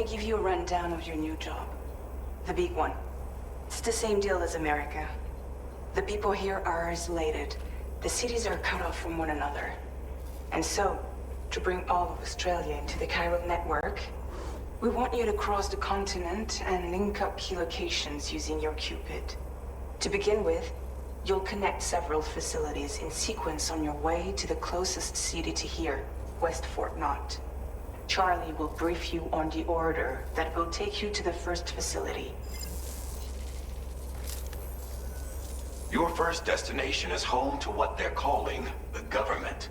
me give you a rundown of your new job. The big one. It's the same deal as America. The people here are isolated. The cities are cut off from one another. And so, to bring all of Australia into the Chiral network, we want you to cross the continent and link up key locations using your Cupid. To begin with, you'll connect several facilities in sequence on your way to the closest city to here, West Fort Knott. Charlie will brief you on the order that will take you to the first facility. Your first destination is home to what they're calling the government.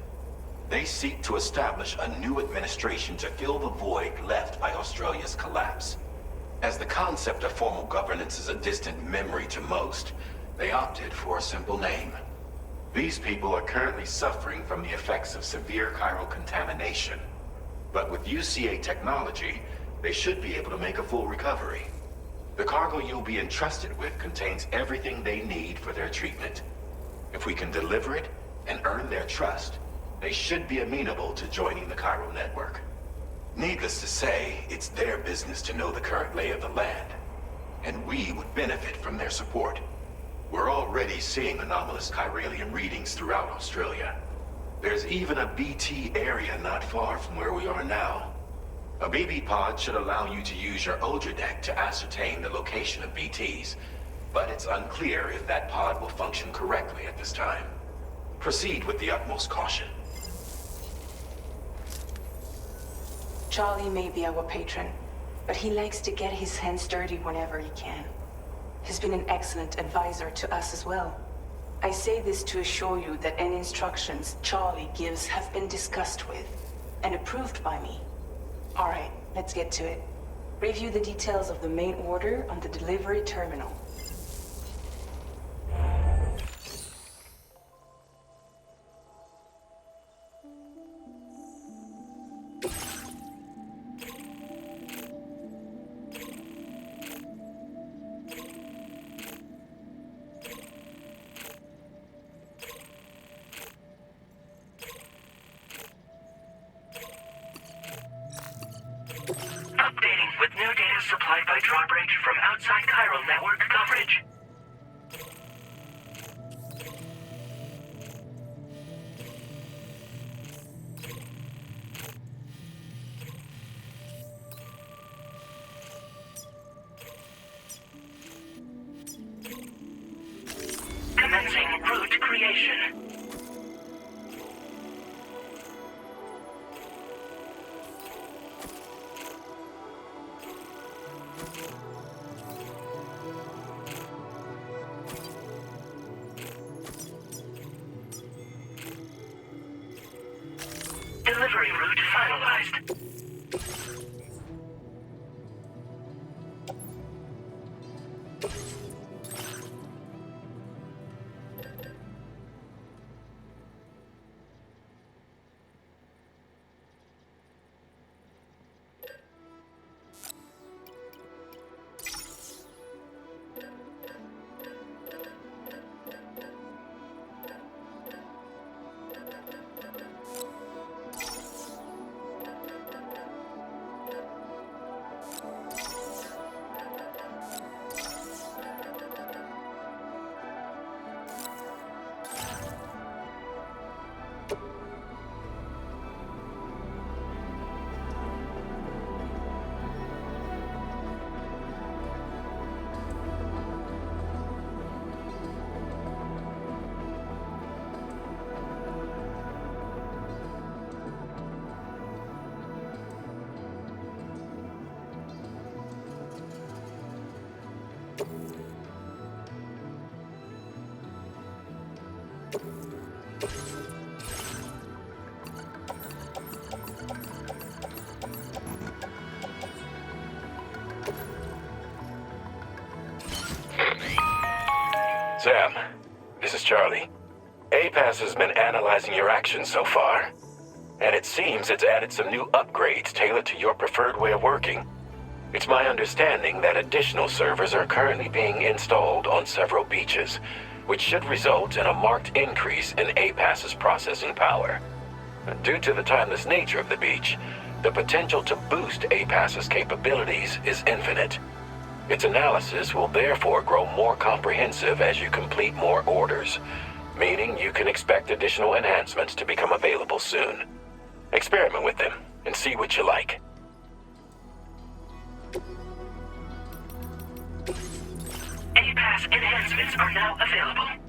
They seek to establish a new administration to fill the void left by Australia's collapse. As the concept of formal governance is a distant memory to most, they opted for a simple name. These people are currently suffering from the effects of severe chiral contamination. But with UCA technology, they should be able to make a full recovery. The cargo you'll be entrusted with contains everything they need for their treatment. If we can deliver it and earn their trust, they should be amenable to joining the chiral network. Needless to say, it's their business to know the current lay of the land, and we would benefit from their support. We're already seeing anomalous chiralium readings throughout Australia. There's even a BT area not far from where we are now. A BB pod should allow you to use your Ultra deck to ascertain the location of BTs, but it's unclear if that pod will function correctly at this time. Proceed with the utmost caution. Charlie may be our patron, but he likes to get his hands dirty whenever he can. He's been an excellent advisor to us as well. I say this to assure you that any instructions Charlie gives have been discussed with and approved by me. All right, let's get to it. Review the details of the main order on the delivery terminal. Updating with new data supplied by drawbridge from outside chiral network coverage. Commencing route creation. Delivery route finalized. Sam, this is Charlie. APAS has been analyzing your actions so far, and it seems it's added some new upgrades tailored to your preferred way of working. It's my understanding that additional servers are currently being installed on several beaches, which should result in a marked increase in APAS's processing power. Due to the timeless nature of the beach, The potential to boost APAS's capabilities is infinite. Its analysis will therefore grow more comprehensive as you complete more orders, meaning you can expect additional enhancements to become available soon. Experiment with them and see what you like. APAS enhancements are now available.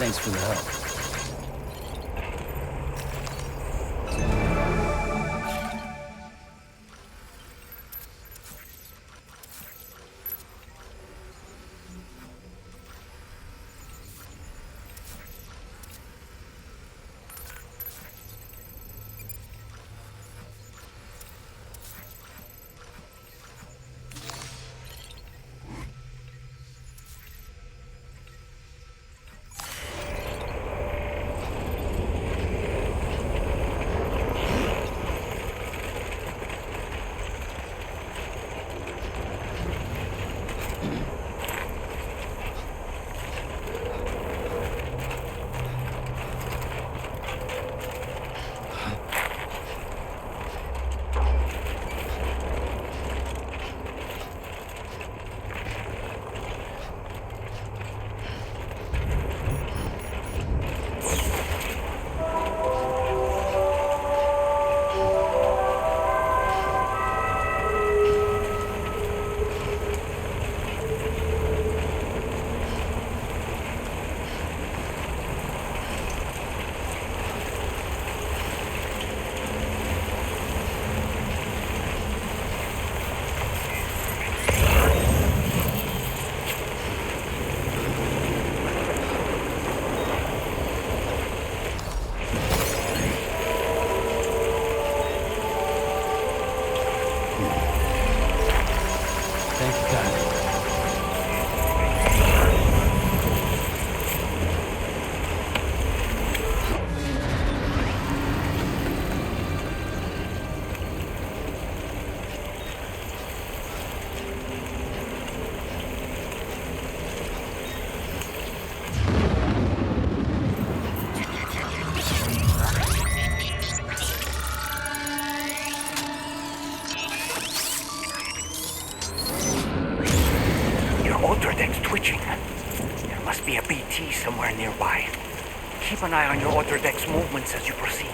Thanks for the help. Thank you kindly. Alter deck's twitching. There must be a BT somewhere nearby. Keep an eye on your alter deck's movements as you proceed.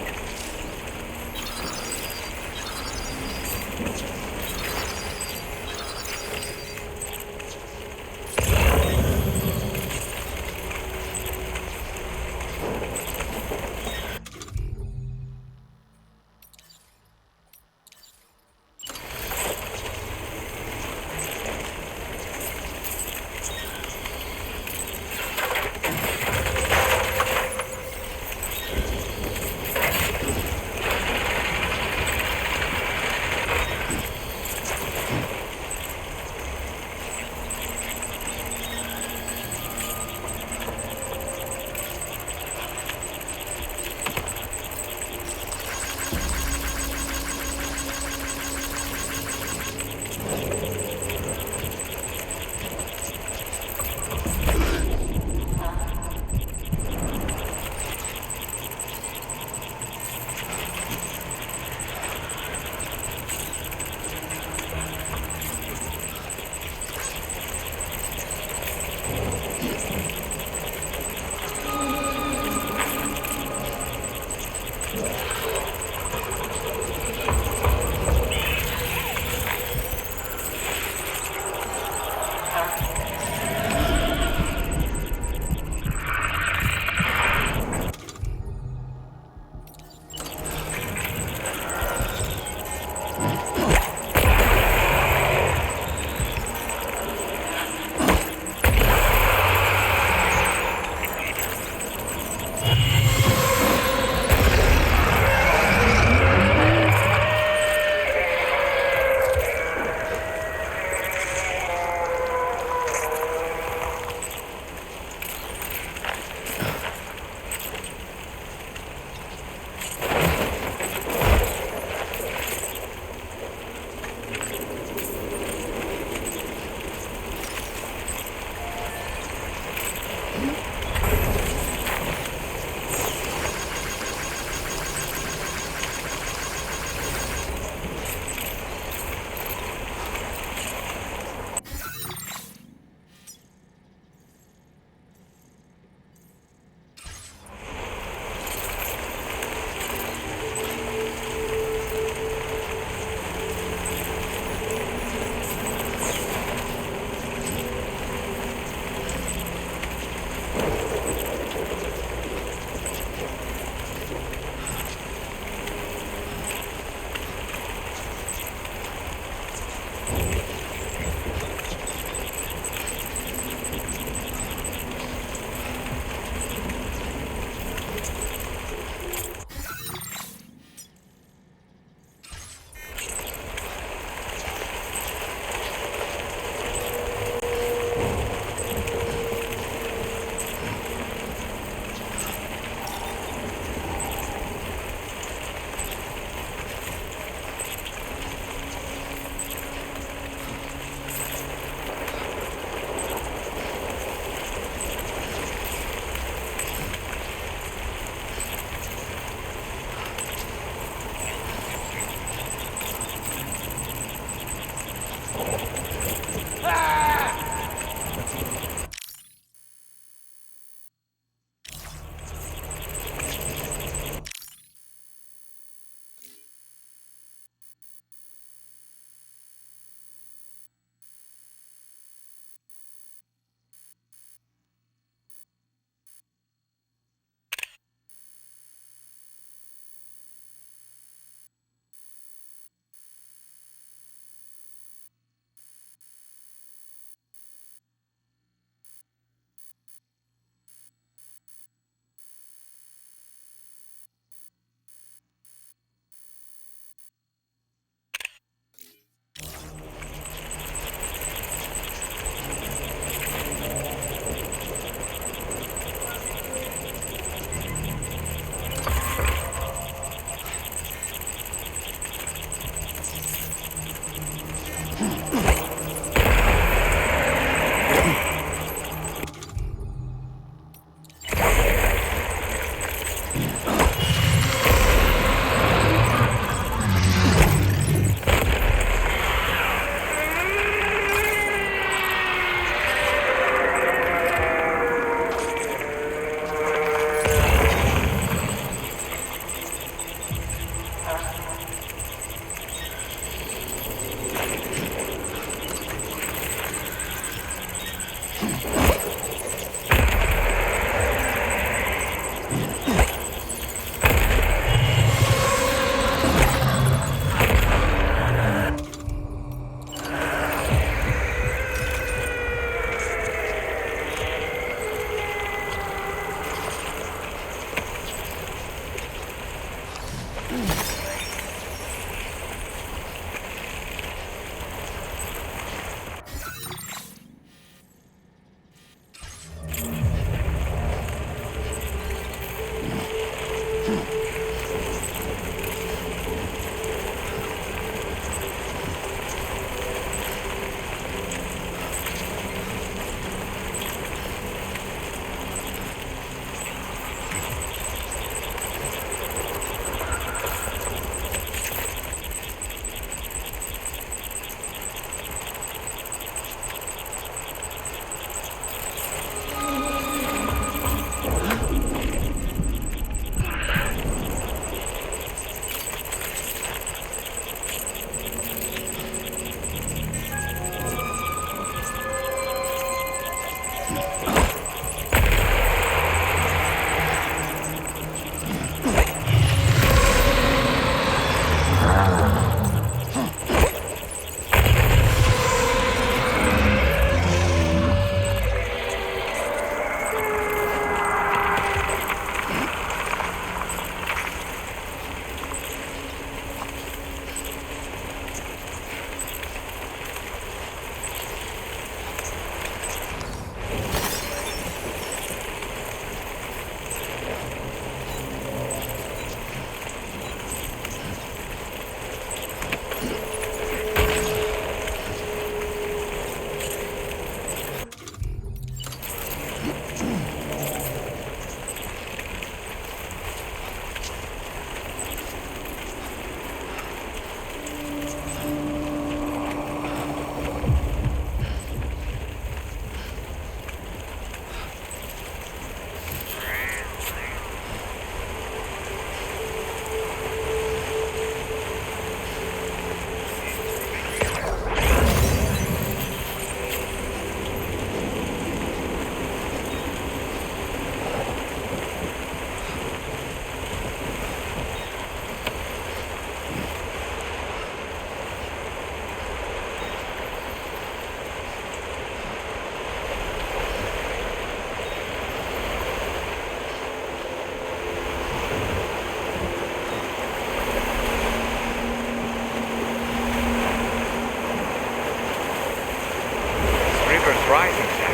Rising, Sam.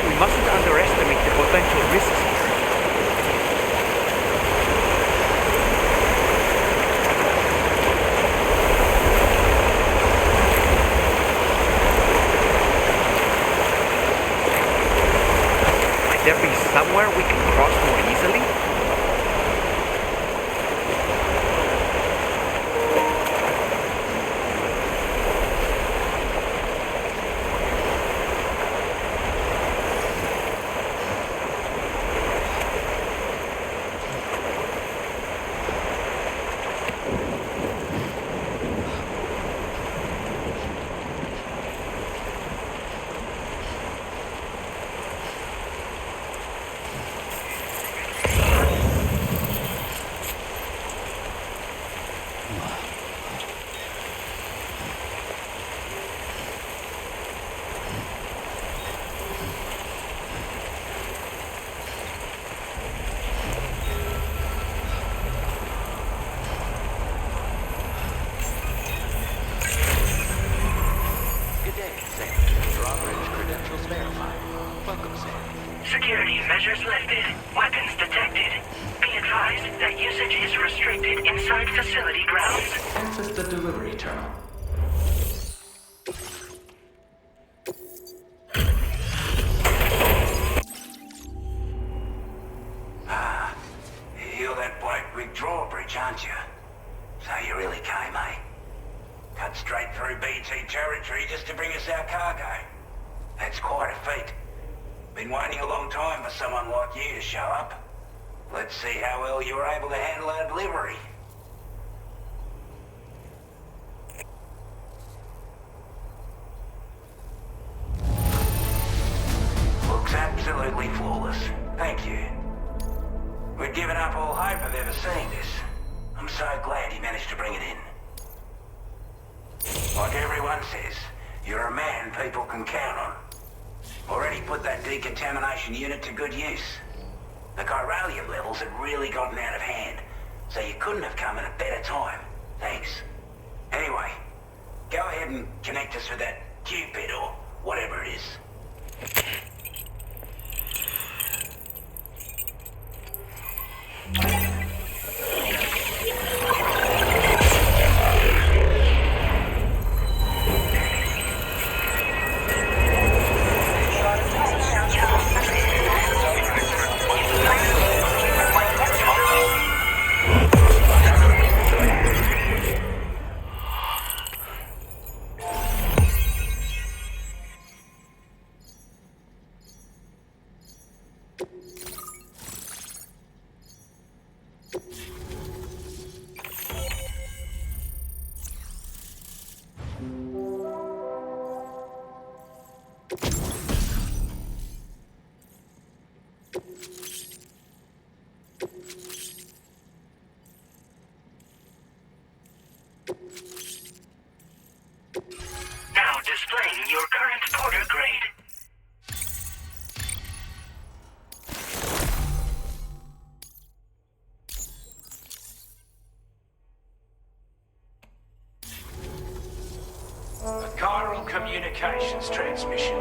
We mustn't underestimate the potential risks here. Might there be somewhere we can cross more easily? Security measures lifted. Weapons detected. Be advised that usage is restricted inside facility grounds. Access the delivery terminal. You're that bloke with drawbridge, aren't you? So you really came, eh? Cut straight through BT territory just to bring us our cargo. That's quite a feat. Been waiting a long time for someone like you to show up. Let's see how well you were able to handle our delivery. absolutely flawless. Thank you. We'd given up all hope of ever seeing this. I'm so glad he managed to bring it in. Like everyone says, you're a man people can count on. Already put that decontamination unit to good use. The chiralium levels had really gotten out of hand, so you couldn't have come at a better time. Thanks. Anyway, go ahead and connect us with that Cupid or whatever it is. Now displaying your current porter grade. A chiral communications transmission.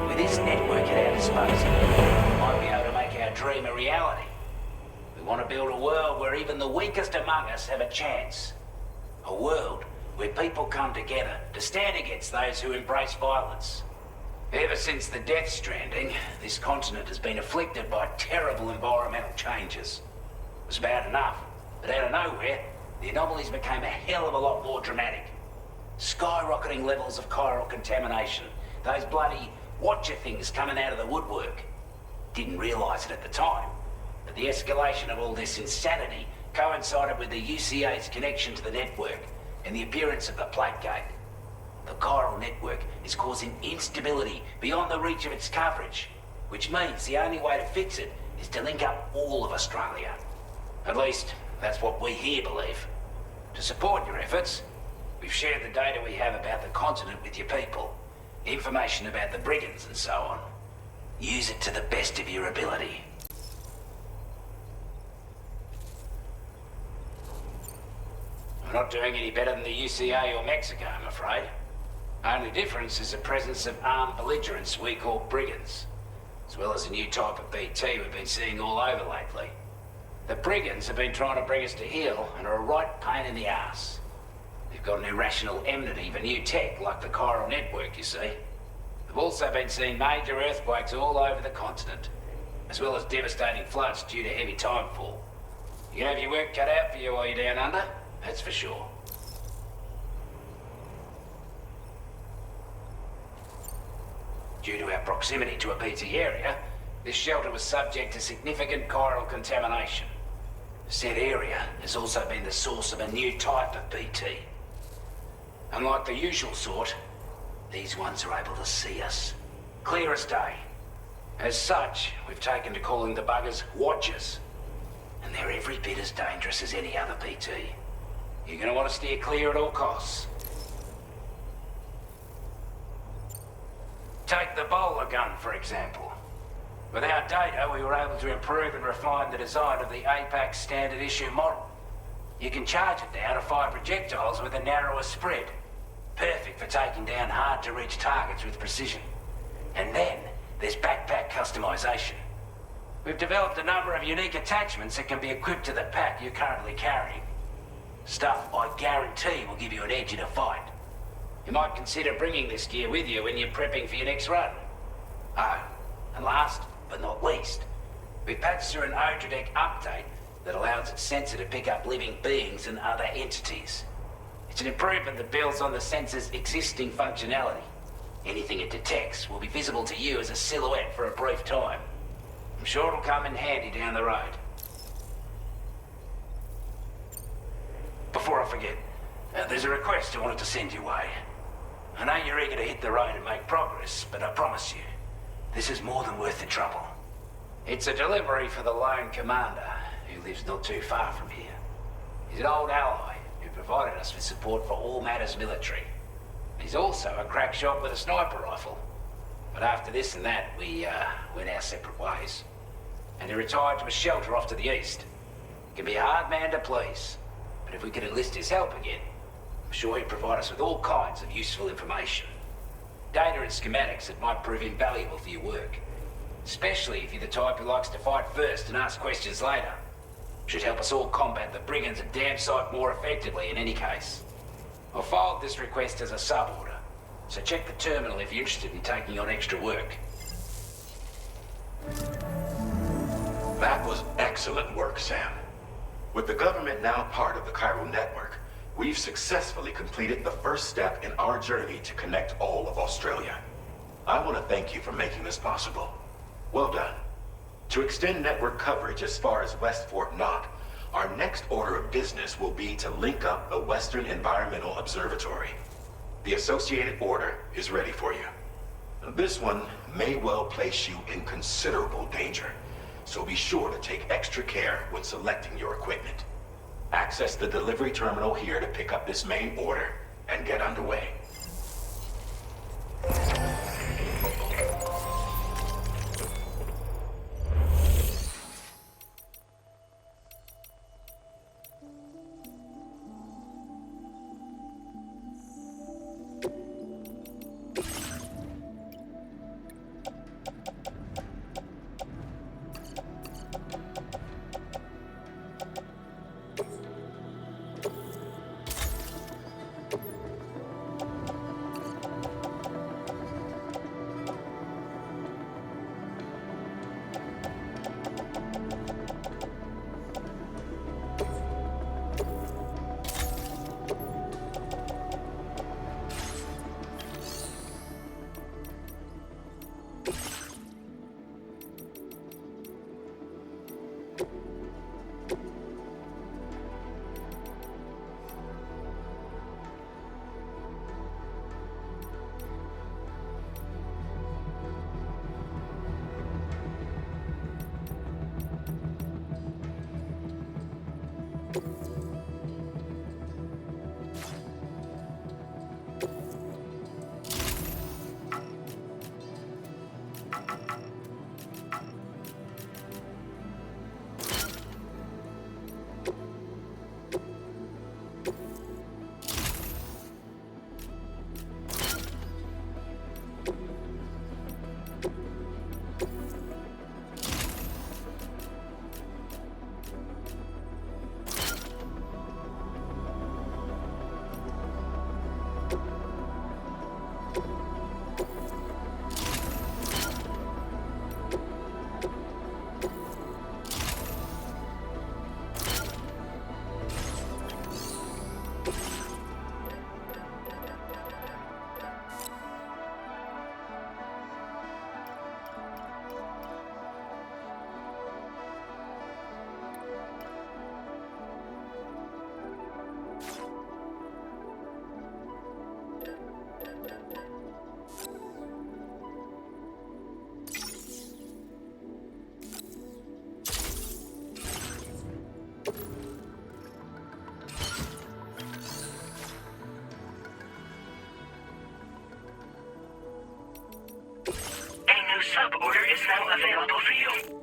With this network at our disposal, we might be able to make our dream a reality. We want to build a world where even the weakest among us have a chance. A world where people come together to stand against those who embrace violence. Ever since the death stranding, this continent has been afflicted by terrible environmental changes. It was bad enough, but out of nowhere, the anomalies became a hell of a lot more dramatic. Skyrocketing levels of chiral contamination, those bloody watcher things coming out of the woodwork. Didn't realise it at the time, but the escalation of all this insanity coincided with the UCA's connection to the network and the appearance of the plate gate. The chiral network is causing instability beyond the reach of its coverage, which means the only way to fix it is to link up all of Australia. At least, that's what we here believe. To support your efforts, we've shared the data we have about the continent with your people, information about the brigands and so on. Use it to the best of your ability. We're not doing any better than the UCA or Mexico, I'm afraid. Only difference is the presence of armed belligerents we call brigands, as well as a new type of BT we've been seeing all over lately. The brigands have been trying to bring us to heel and are a right pain in the ass. They've got an irrational enmity for new tech like the chiral network, you see. They've also been seeing major earthquakes all over the continent, as well as devastating floods due to heavy timefall. You can have your work cut out for you while you're down under, that's for sure. Due to our proximity to a BT area, this shelter was subject to significant chiral contamination. Said area has also been the source of a new type of BT. Unlike the usual sort, these ones are able to see us. Clear as day. As such, we've taken to calling the buggers Watchers. And they're every bit as dangerous as any other BT. You're gonna want to steer clear at all costs. Take the bowler gun, for example. With our data, we were able to improve and refine the design of the APAC standard issue model. You can charge it down to fire projectiles with a narrower spread. Perfect for taking down hard-to-reach targets with precision. And then, there's backpack customization. We've developed a number of unique attachments that can be equipped to the pack you're currently carrying. Stuff I guarantee will give you an edge in a fight. You might consider bringing this gear with you when you're prepping for your next run. Oh, and last but not least, we patched through an Odradek update that allows its sensor to pick up living beings and other entities. It's an improvement that builds on the sensor's existing functionality. Anything it detects will be visible to you as a silhouette for a brief time. I'm sure it'll come in handy down the road. Before I forget, there's a request I wanted to send your way. I know you're eager to hit the road and make progress, but I promise you, This is more than worth the trouble. It's a delivery for the Lone Commander, who lives not too far from here. He's an old ally who provided us with support for all matters military. He's also a crack shot with a sniper rifle. But after this and that, we went our separate ways. And he retired to a shelter off to the east. He can be a hard man to please, but if we could enlist his help again, I'm sure he'd provide us with all kinds of useful information. Data and schematics that might prove invaluable for your work. Especially if you're the type who likes to fight first and ask questions later. Should help us all combat the brigands a damn sight more effectively in any case. I filed this request as a sub-order, so check the terminal if you're interested in taking on extra work. That was excellent work, Sam. With the government now part of the Chiral network, we've successfully completed the first step in our journey to connect all of Australia. I want to thank you for making this possible. Well done. To extend network coverage as far as West Fort Knott, our next order of business will be to link up the Western Environmental Observatory. The associated order is ready for you. This one may well place you in considerable danger, so be sure to take extra care when selecting your equipment. Access the delivery terminal here to pick up this main order and get underway. Sub-order is now available for you.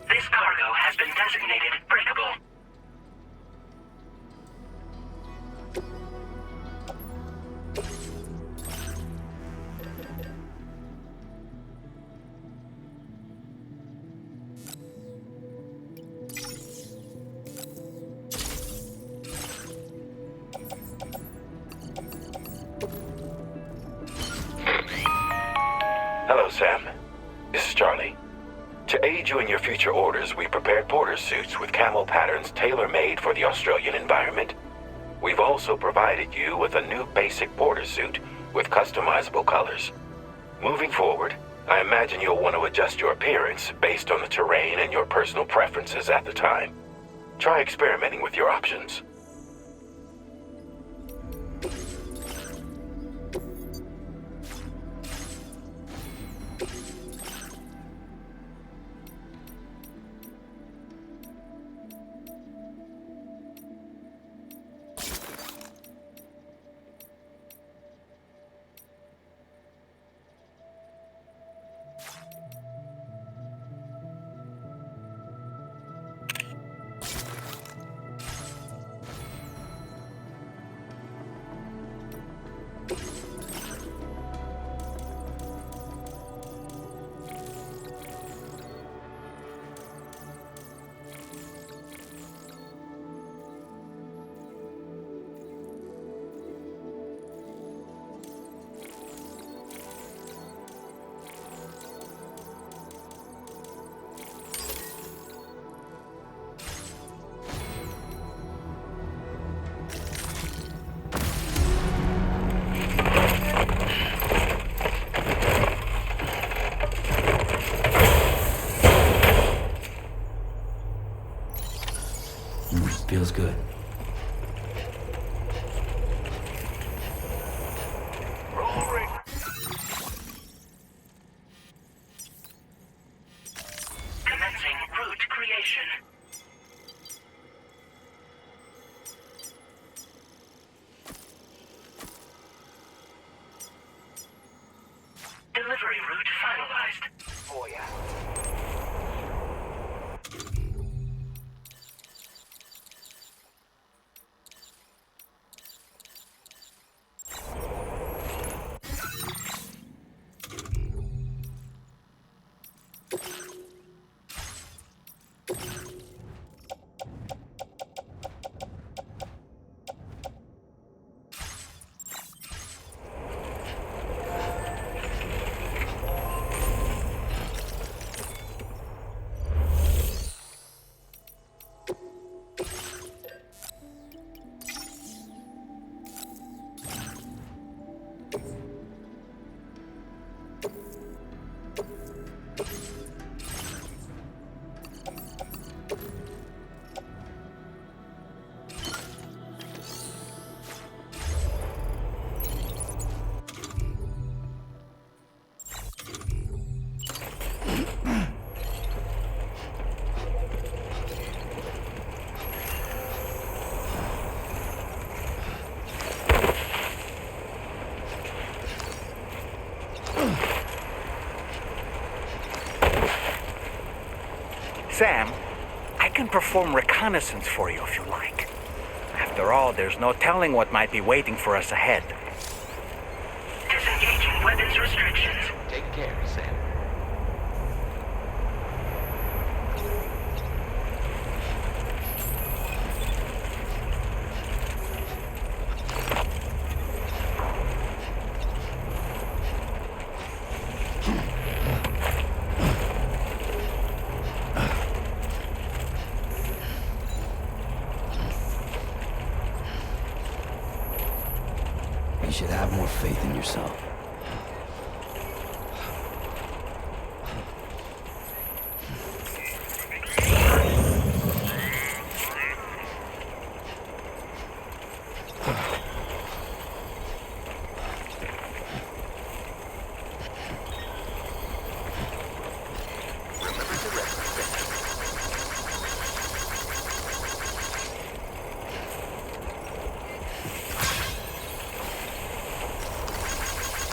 This cargo has been designated breakable. Hello, Sam. This is Charlie. To aid you in your future orders, we prepared porter suits with camo patterns tailor-made for the Australian environment. We've also provided you with a new basic porter suit with customizable colors. Moving forward, I imagine you'll want to adjust your appearance based on the terrain and your personal preferences at the time. Try experimenting with your options. Feels good. Commencing route creation. Delivery route finalized. Oh yeah. Sam, I can perform reconnaissance for you if you like. After all, there's no telling what might be waiting for us ahead. Disengaging weapons restrictions. Take care, Sam. You should have more faith in yourself.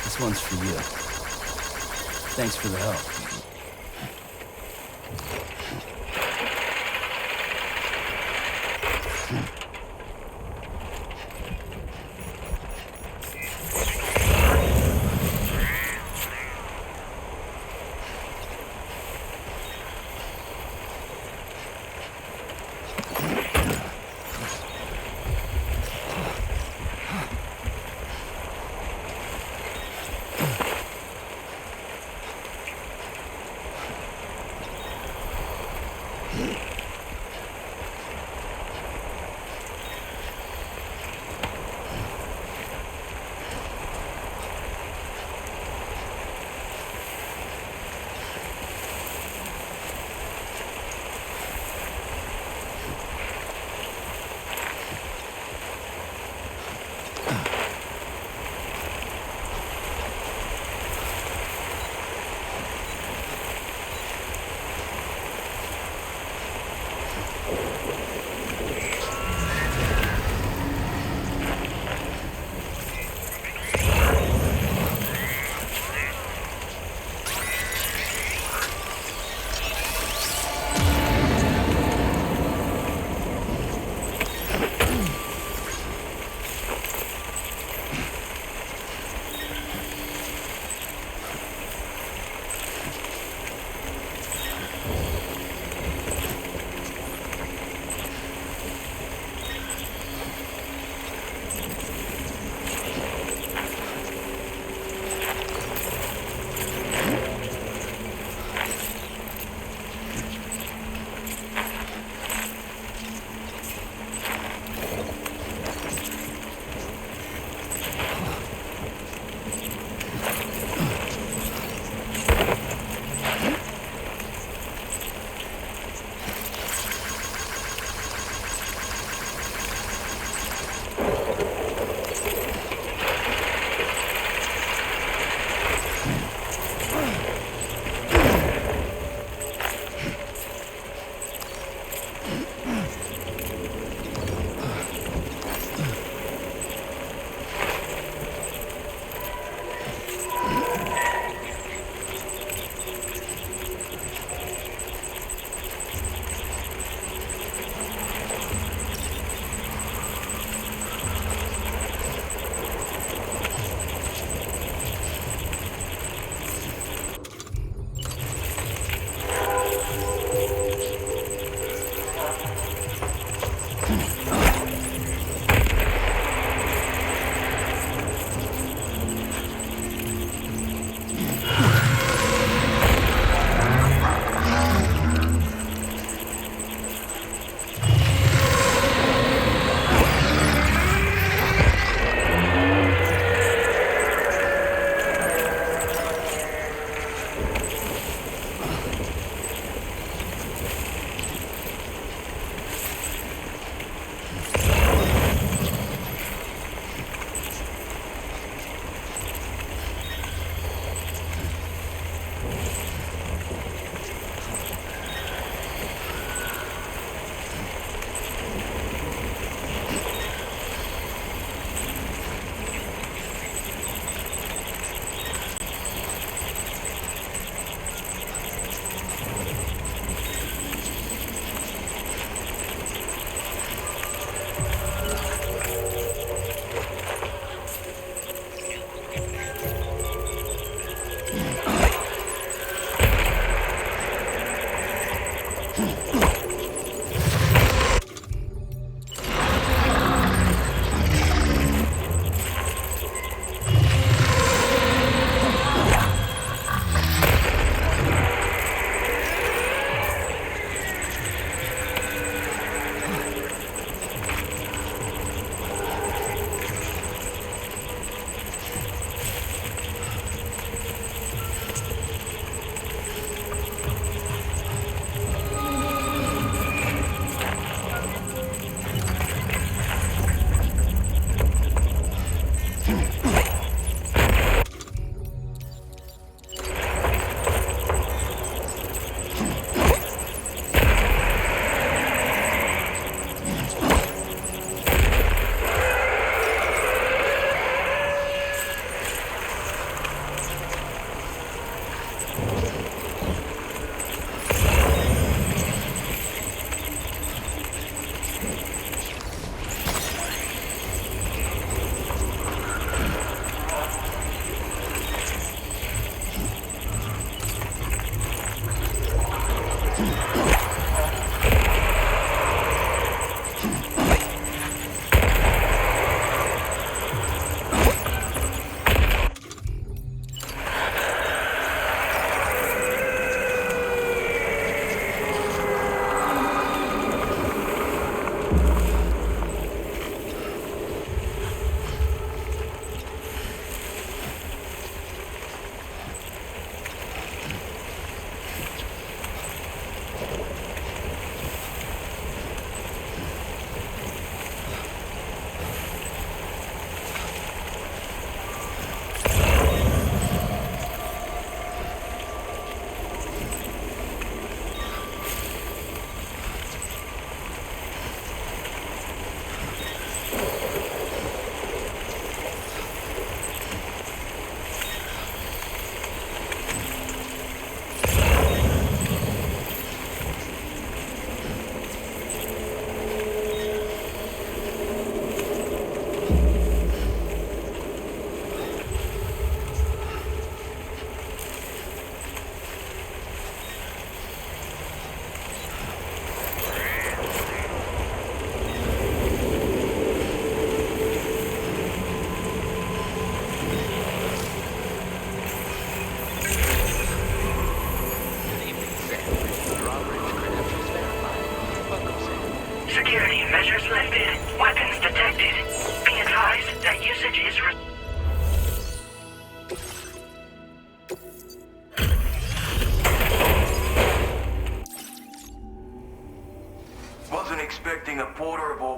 This one's for you. Thanks for the help.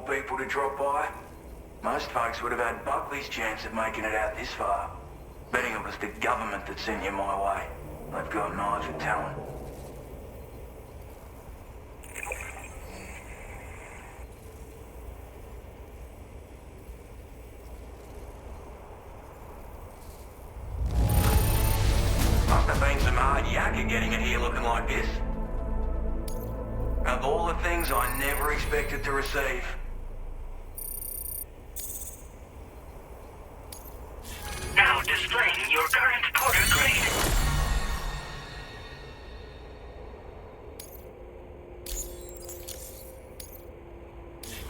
all people to drop by. Most folks would have had Buckley's chance of making it out this far. Betting it was the government that sent you my way. They've got an eye for talent. Must have been some hard yakka getting it here looking like this. Of all the things I never expected to receive. Now displaying your current porter grade.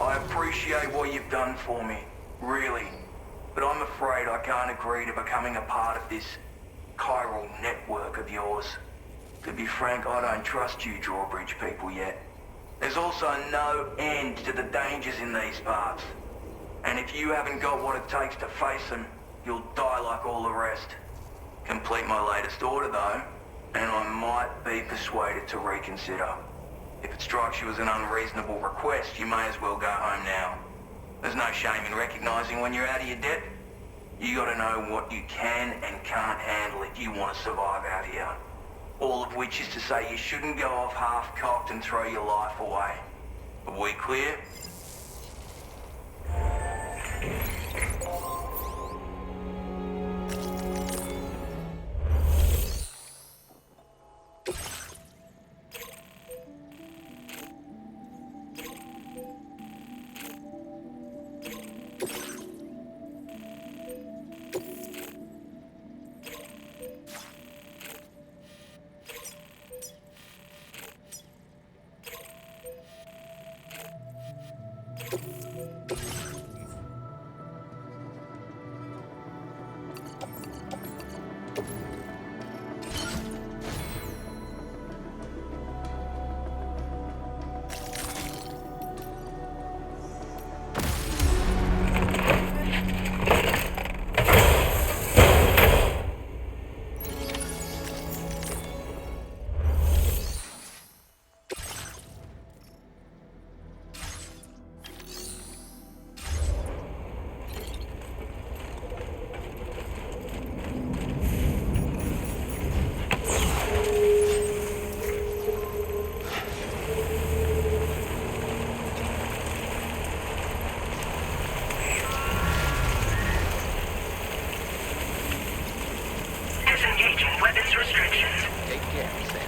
I appreciate what you've done for me, really. But I'm afraid I can't agree to becoming a part of this chiral network of yours. To be frank, I don't trust you drawbridge people yet. There's also no end to the dangers in these parts. And if you haven't got what it takes to face them, you'll die like all the rest. Complete my latest order though, and I might be persuaded to reconsider. If it strikes you as an unreasonable request, you may as well go home now. There's no shame in recognizing when you're out of your depth. You gotta know what you can and can't handle if you want to survive out here. All of which is to say you shouldn't go off half-cocked and throw your life away. Are we clear? Disengaging weapons restrictions. Take care, Sam.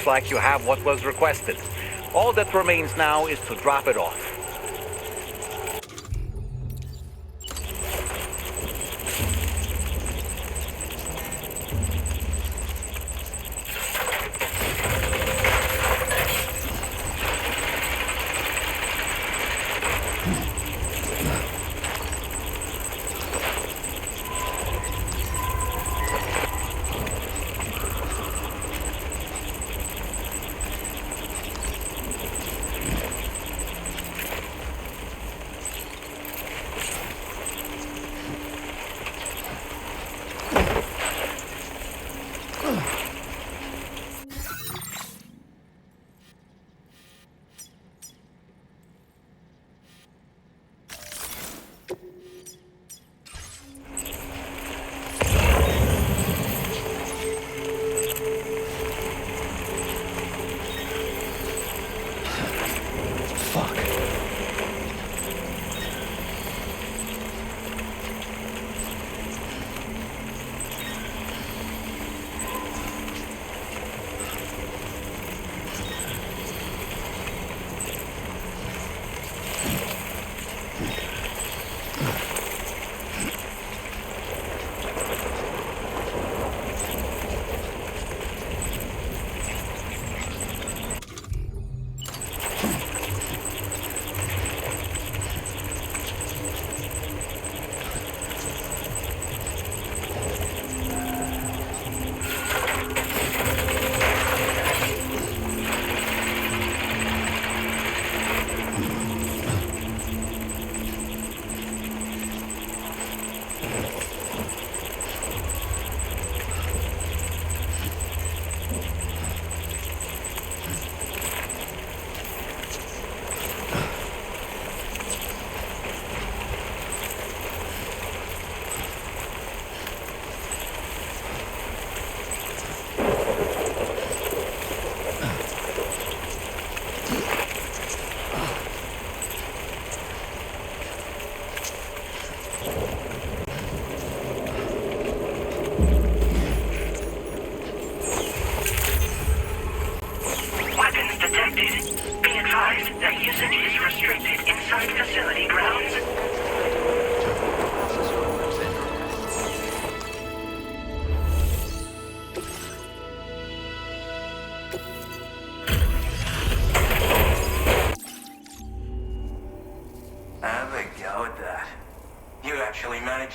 Looks like you have what was requested. All that remains now is to drop it off.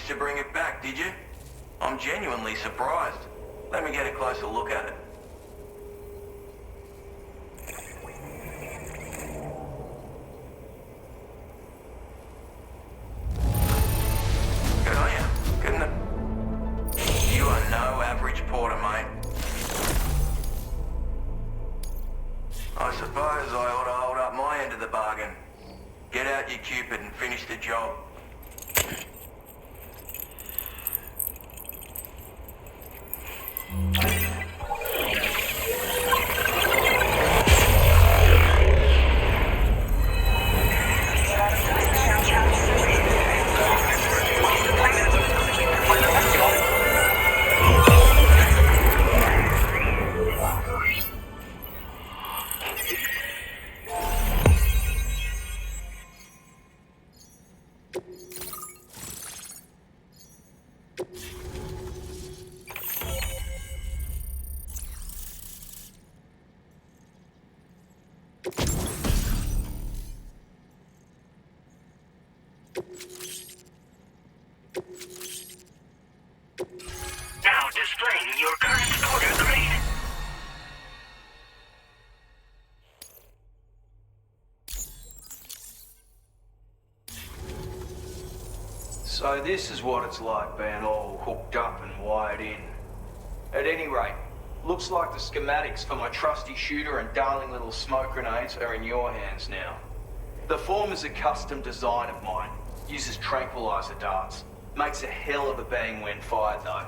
To bring it back, did you? I'm genuinely surprised. Let me get a closer look at it. Good on you. Couldn't it? You are no average porter, mate. I suppose I ought to hold up my end of the bargain. Get out your Cupid and finish the job. Now displaying your current order grade. So this is what it's like being all hooked up and wired in. At any rate, looks like the schematics for my trusty shooter and darling little smoke grenades are in your hands now. The form is a custom design of mine. Uses tranquilizer darts. Makes a hell of a bang when fired though.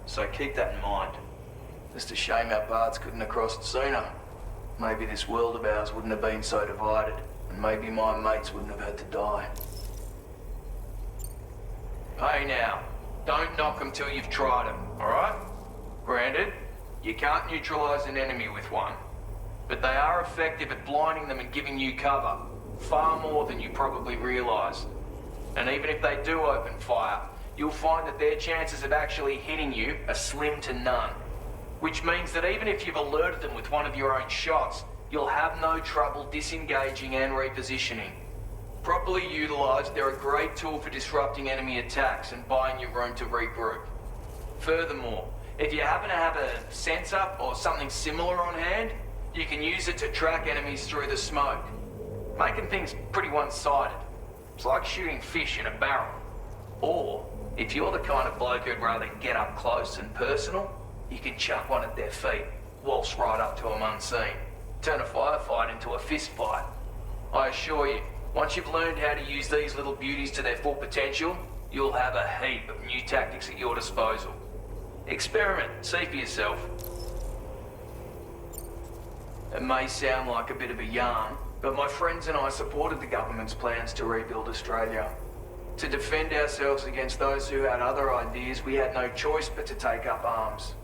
So keep that in mind. Just a shame our paths couldn't have crossed sooner. Maybe this world of ours wouldn't have been so divided. And maybe my mates wouldn't have had to die. Hey now, don't knock them till you've tried them, alright? Granted, you can't neutralize an enemy with one, but they are effective at blinding them and giving you cover, far more than you probably realize. And even if they do open fire, you'll find that their chances of actually hitting you are slim to none. Which means that even if you've alerted them with one of your own shots, you'll have no trouble disengaging and repositioning. Properly utilized, they're a great tool for disrupting enemy attacks and buying you room to regroup. Furthermore, if you happen to have a sensor or something similar on hand, you can use it to track enemies through the smoke, making things pretty one-sided. It's like shooting fish in a barrel. Or, if you're the kind of bloke who'd rather get up close and personal, you can chuck one at their feet, waltz right up to them unseen, turn a firefight into a fist fight. I assure you, once you've learned how to use these little beauties to their full potential, you'll have a heap of new tactics at your disposal. Experiment, see for yourself. It may sound like a bit of a yarn, but my friends and I supported the government's plans to rebuild Australia. To defend ourselves against those who had other ideas, we had no choice but to take up arms.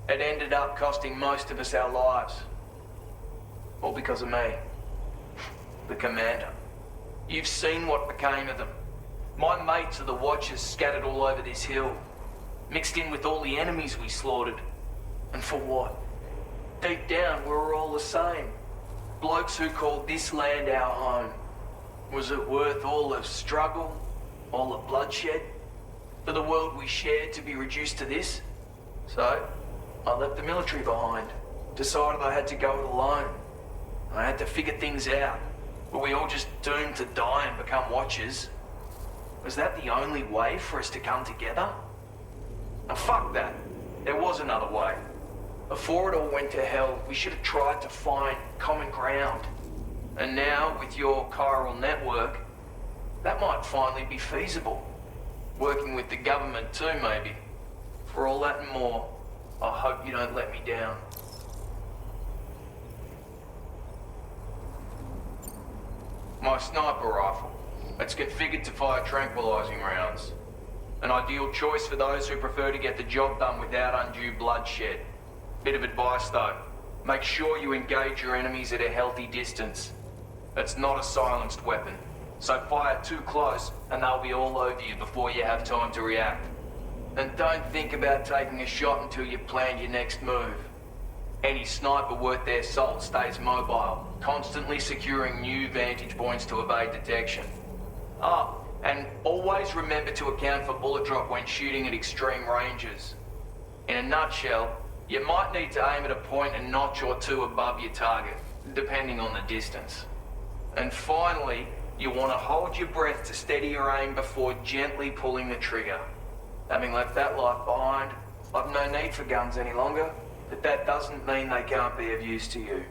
It ended up costing most of us our lives. All because of me. The commander. You've seen what became of them. My mates are the Watchers scattered all over this hill, mixed in with all the enemies we slaughtered. And for what? Deep down, we were all the same. Blokes who called this land our home. Was it worth all the struggle, all the bloodshed, for the world we shared to be reduced to this? So, I left the military behind. Decided I had to go it alone. I had to figure things out. Were we all just doomed to die and become Watchers? Was that the only way for us to come together? Now fuck that. There was another way. Before it all went to hell, we should have tried to find common ground. And now, with your chiral network, that might finally be feasible. Working with the government too, maybe. For all that and more, I hope you don't let me down. My sniper rifle. It's configured to fire tranquilizing rounds. An ideal choice for those who prefer to get the job done without undue bloodshed. Bit of advice though, make sure you engage your enemies at a healthy distance. It's not a silenced weapon, so fire too close and they'll be all over you before you have time to react. And don't think about taking a shot until you've planned your next move. Any sniper worth their salt stays mobile, constantly securing new vantage points to evade detection. Oh, and always remember to account for bullet drop when shooting at extreme ranges. In a nutshell, you might need to aim at a point a notch or two above your target, depending on the distance. And finally, you want to hold your breath to steady your aim before gently pulling the trigger. Having left that life behind, I've no need for guns any longer, but that doesn't mean they can't be of use to you.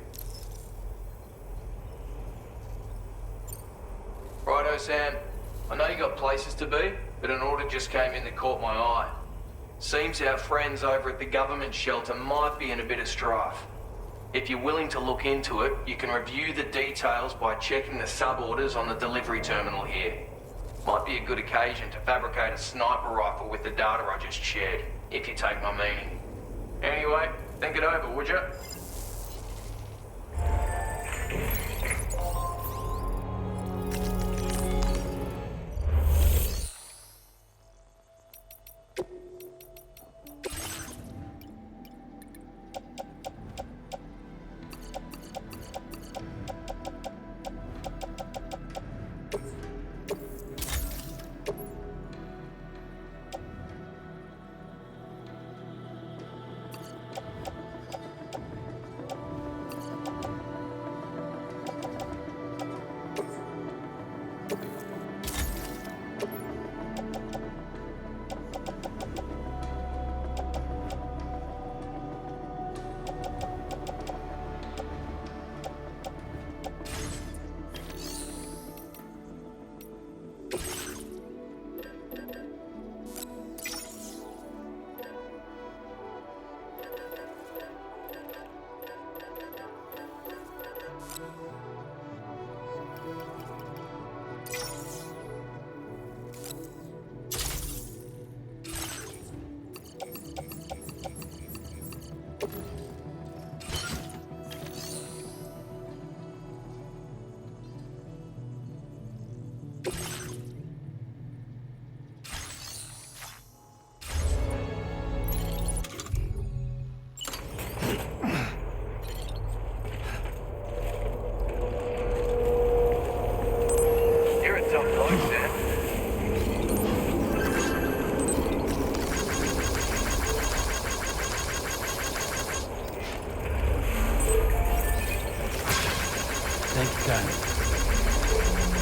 Righto, Sam. I know you got places to be, but an order just came in that caught my eye. Seems our friends over at the government shelter might be in a bit of strife. If you're willing to look into it, you can review the details by checking the sub-orders on the delivery terminal here. Might be a good occasion to fabricate a sniper rifle with the data I just shared, if you take my meaning. Anyway, think it over, would you?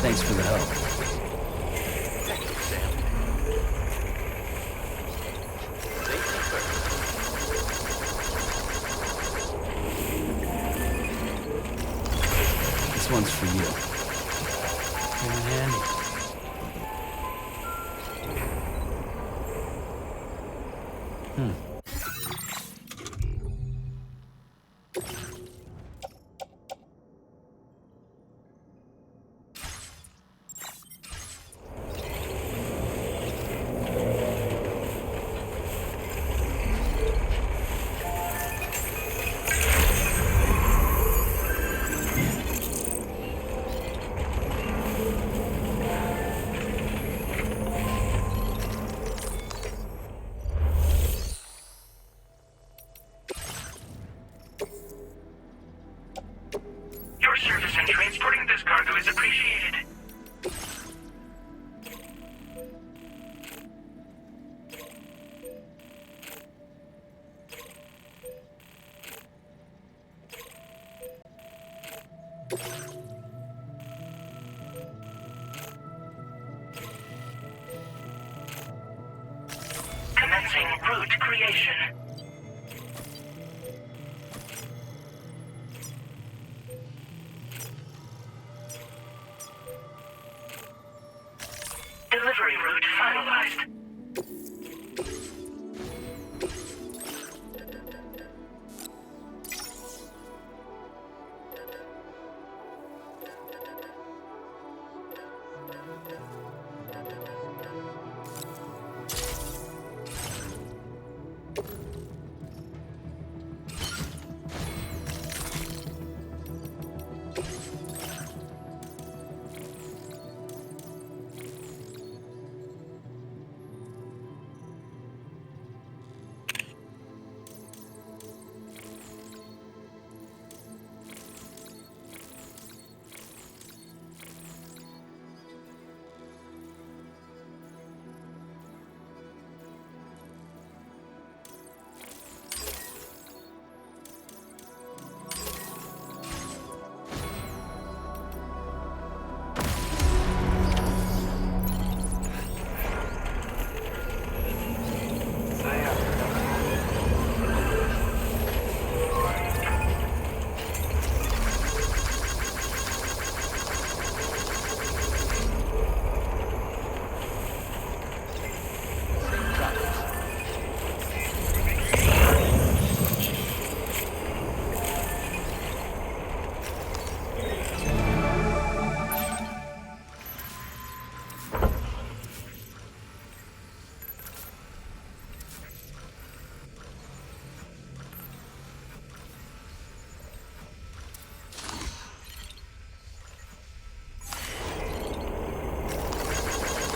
Thanks for the help. Thank you, Sam. Safety first. This one's for you. Came in handy. Your service in transporting this cargo is appreciated. Commencing route creation. Delivery route finalized.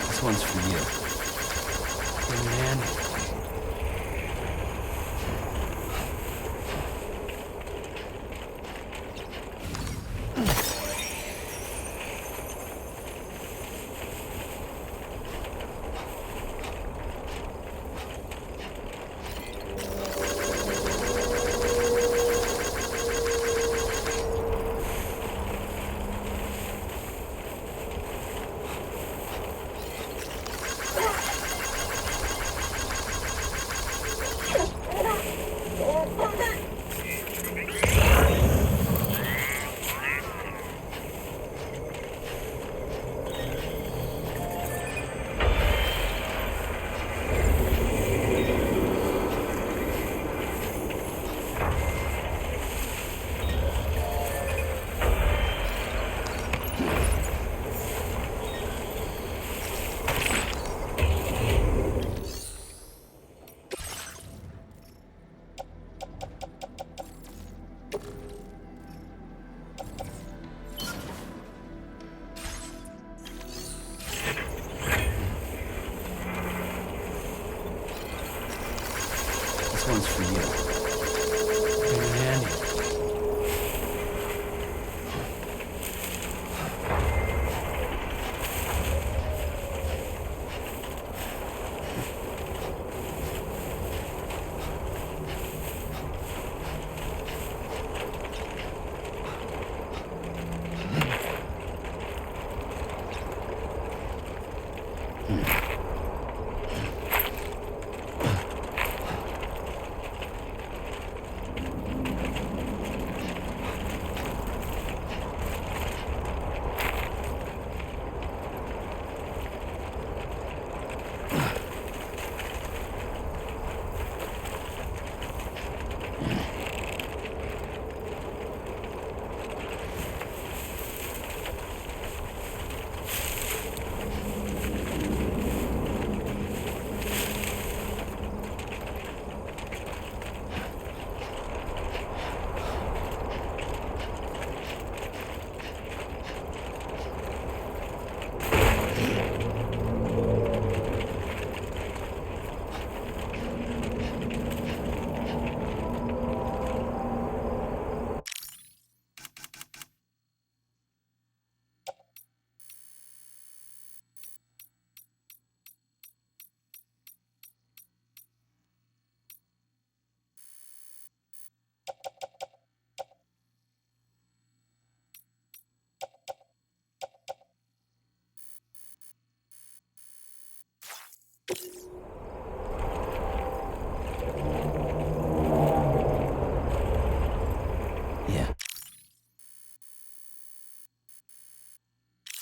This one's for you. Came in handy. This one's for you. Came in handy. Yeah.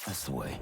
That's the way.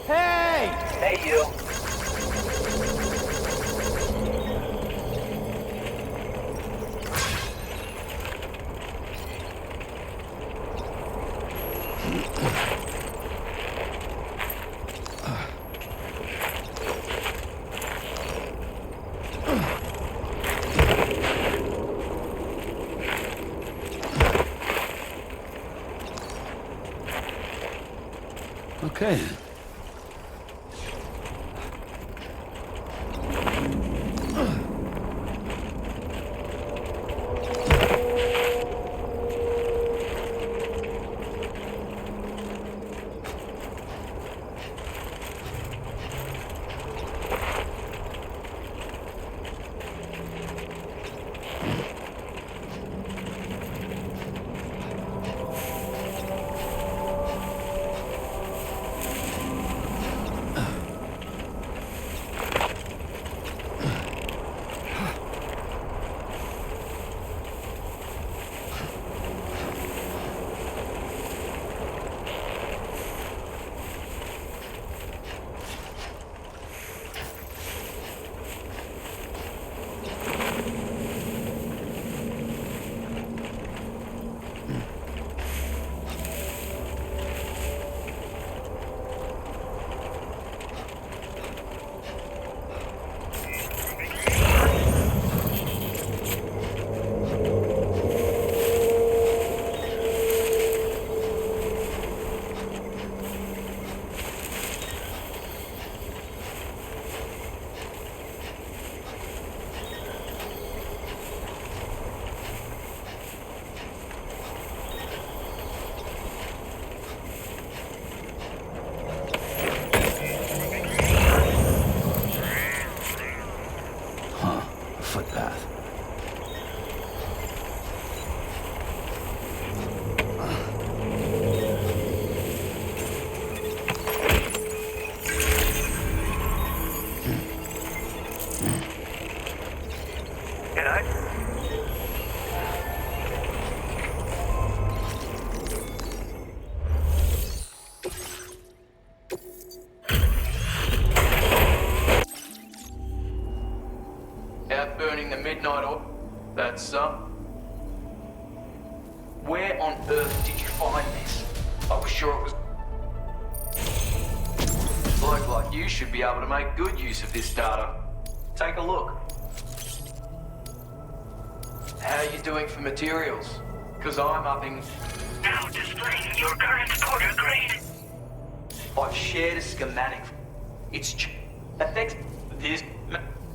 Hey, you. Okay. midnight oil. That's, Where on earth did you find this? I was sure it was... A bloke like you should be able to make good use of this data. Take a look. How are you doing for materials? Because I'm upping... Now displaying your current quarter grade. I've shared a schematic. It's affects this...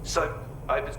So, open...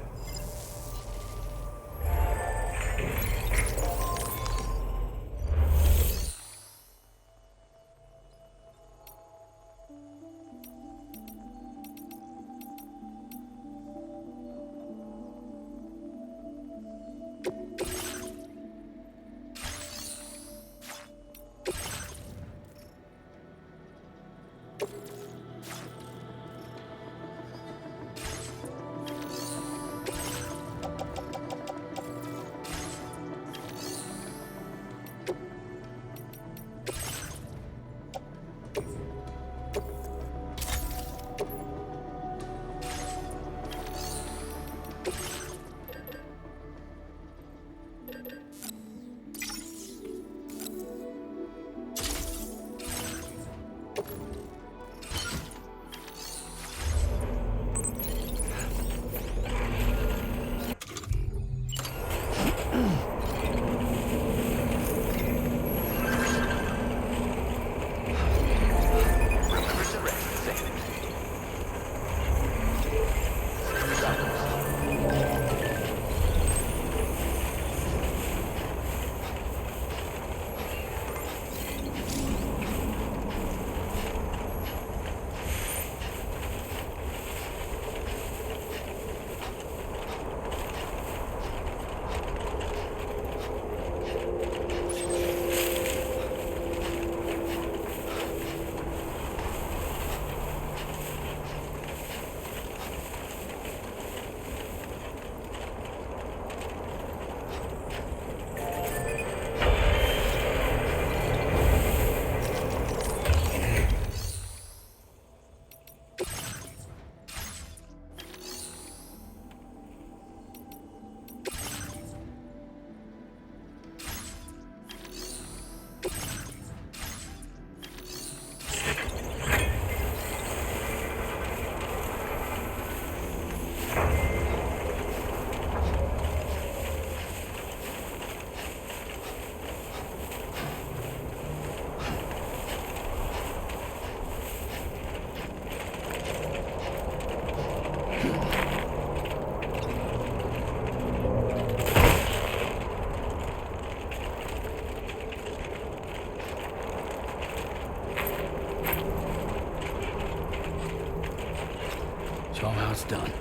Show 'em how it's done.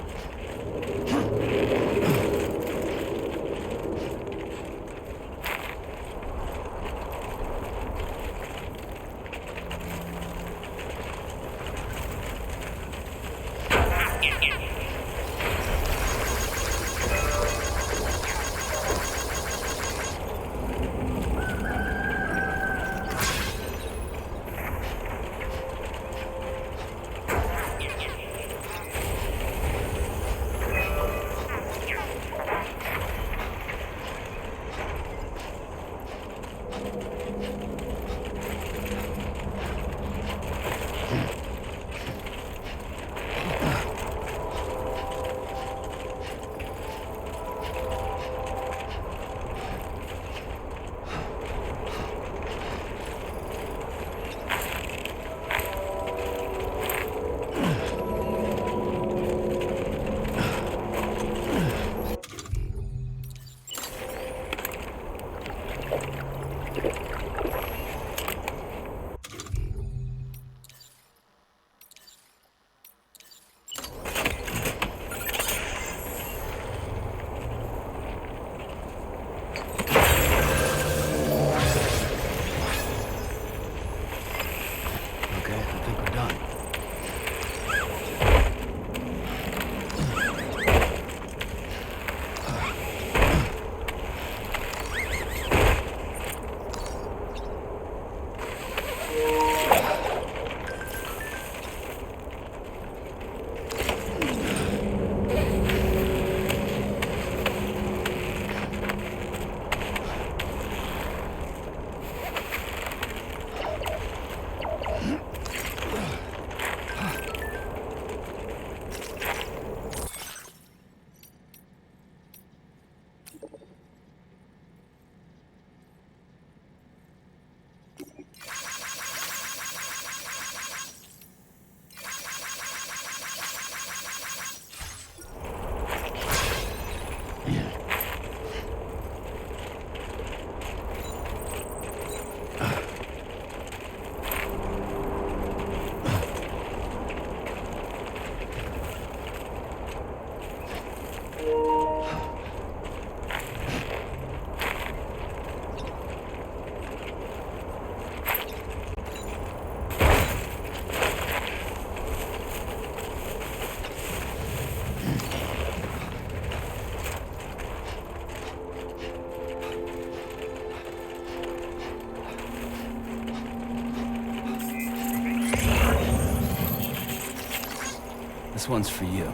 This one's for you.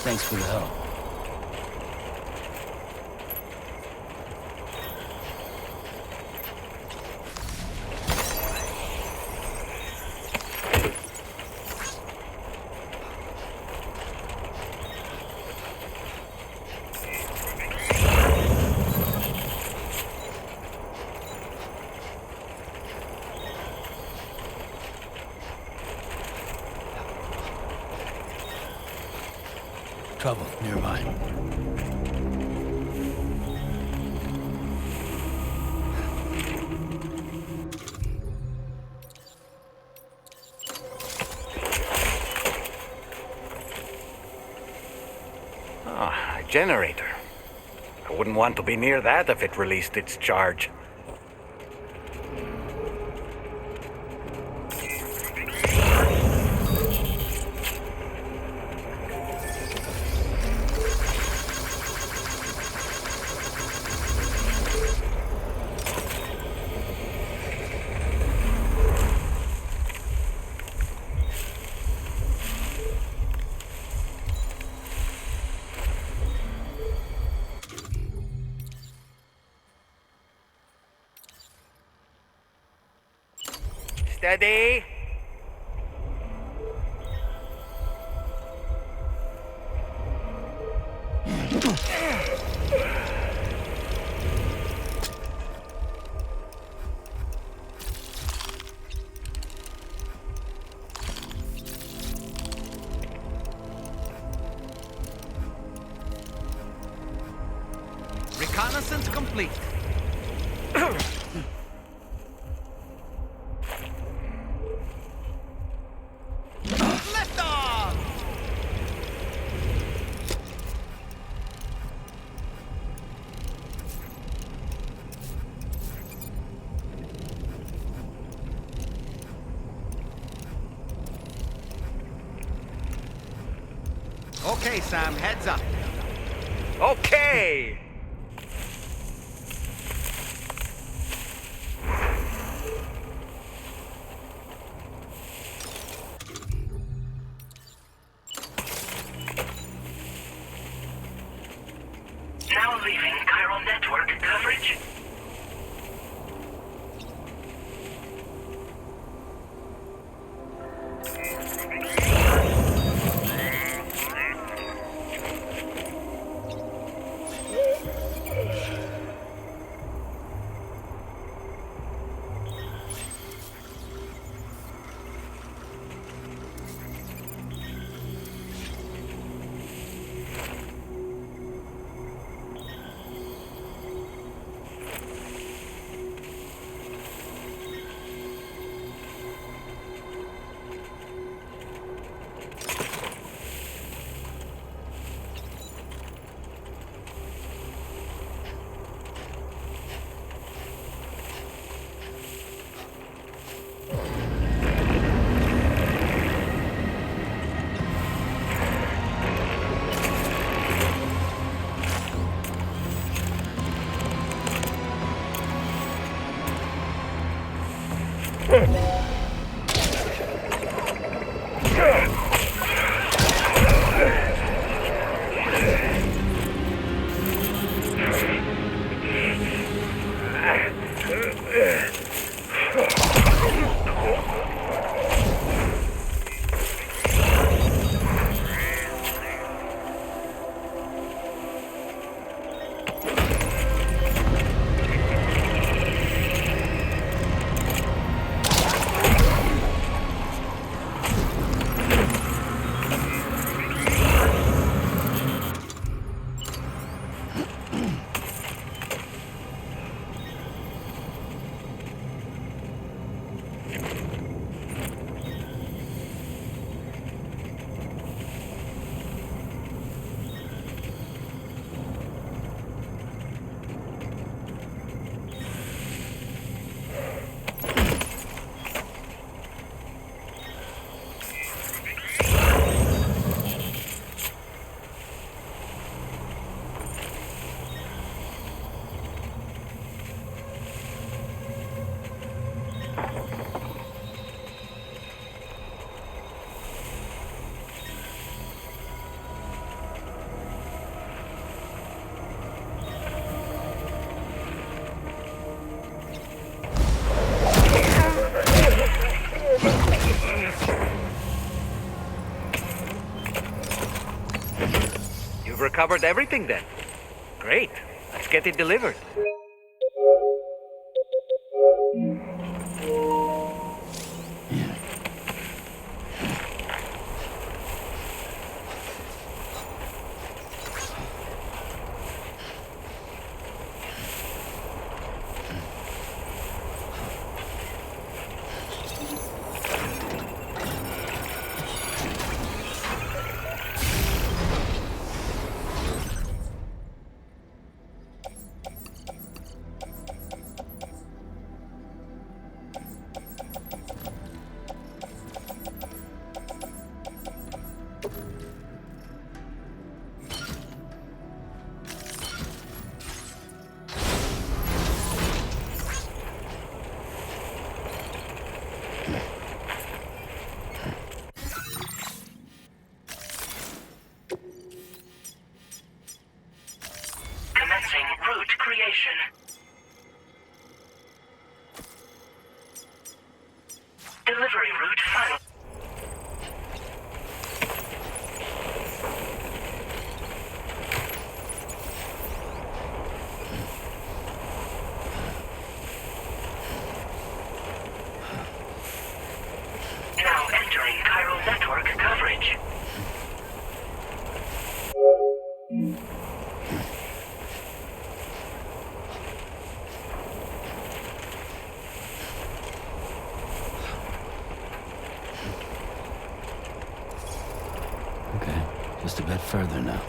Thanks for the help. Trouble nearby. Ah, a generator. I wouldn't want to be near that if it released its charge. Steady. Reconnaissance complete. Okay, Sam, heads up. Okay. Now leaving chiral network coverage. recovered everything then. Great. Let's get it delivered. Commencing route creation. Delivery route final. Now entering chiral network coverage. Okay, just a bit further now.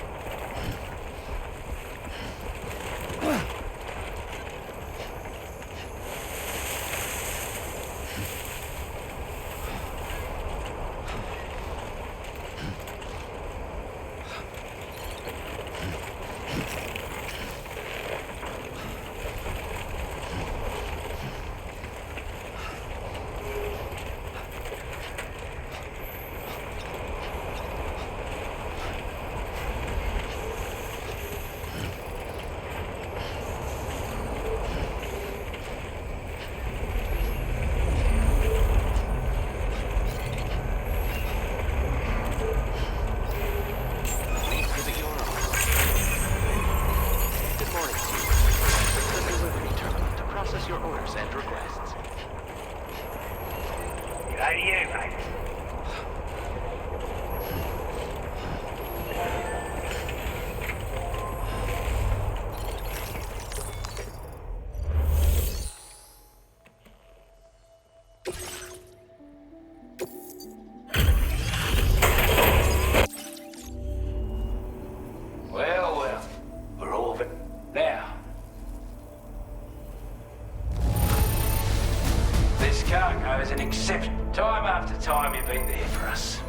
Time after time you've been there for us.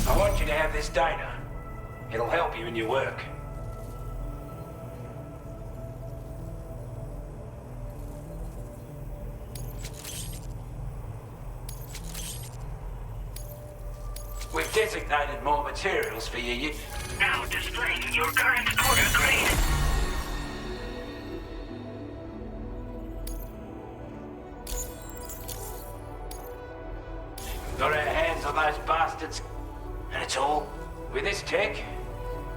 I want you to have this data. It'll help you in your work. We've designated more materials for you. Now displaying your current order grade. Got our hands on those bastards, and it's all. With this tech,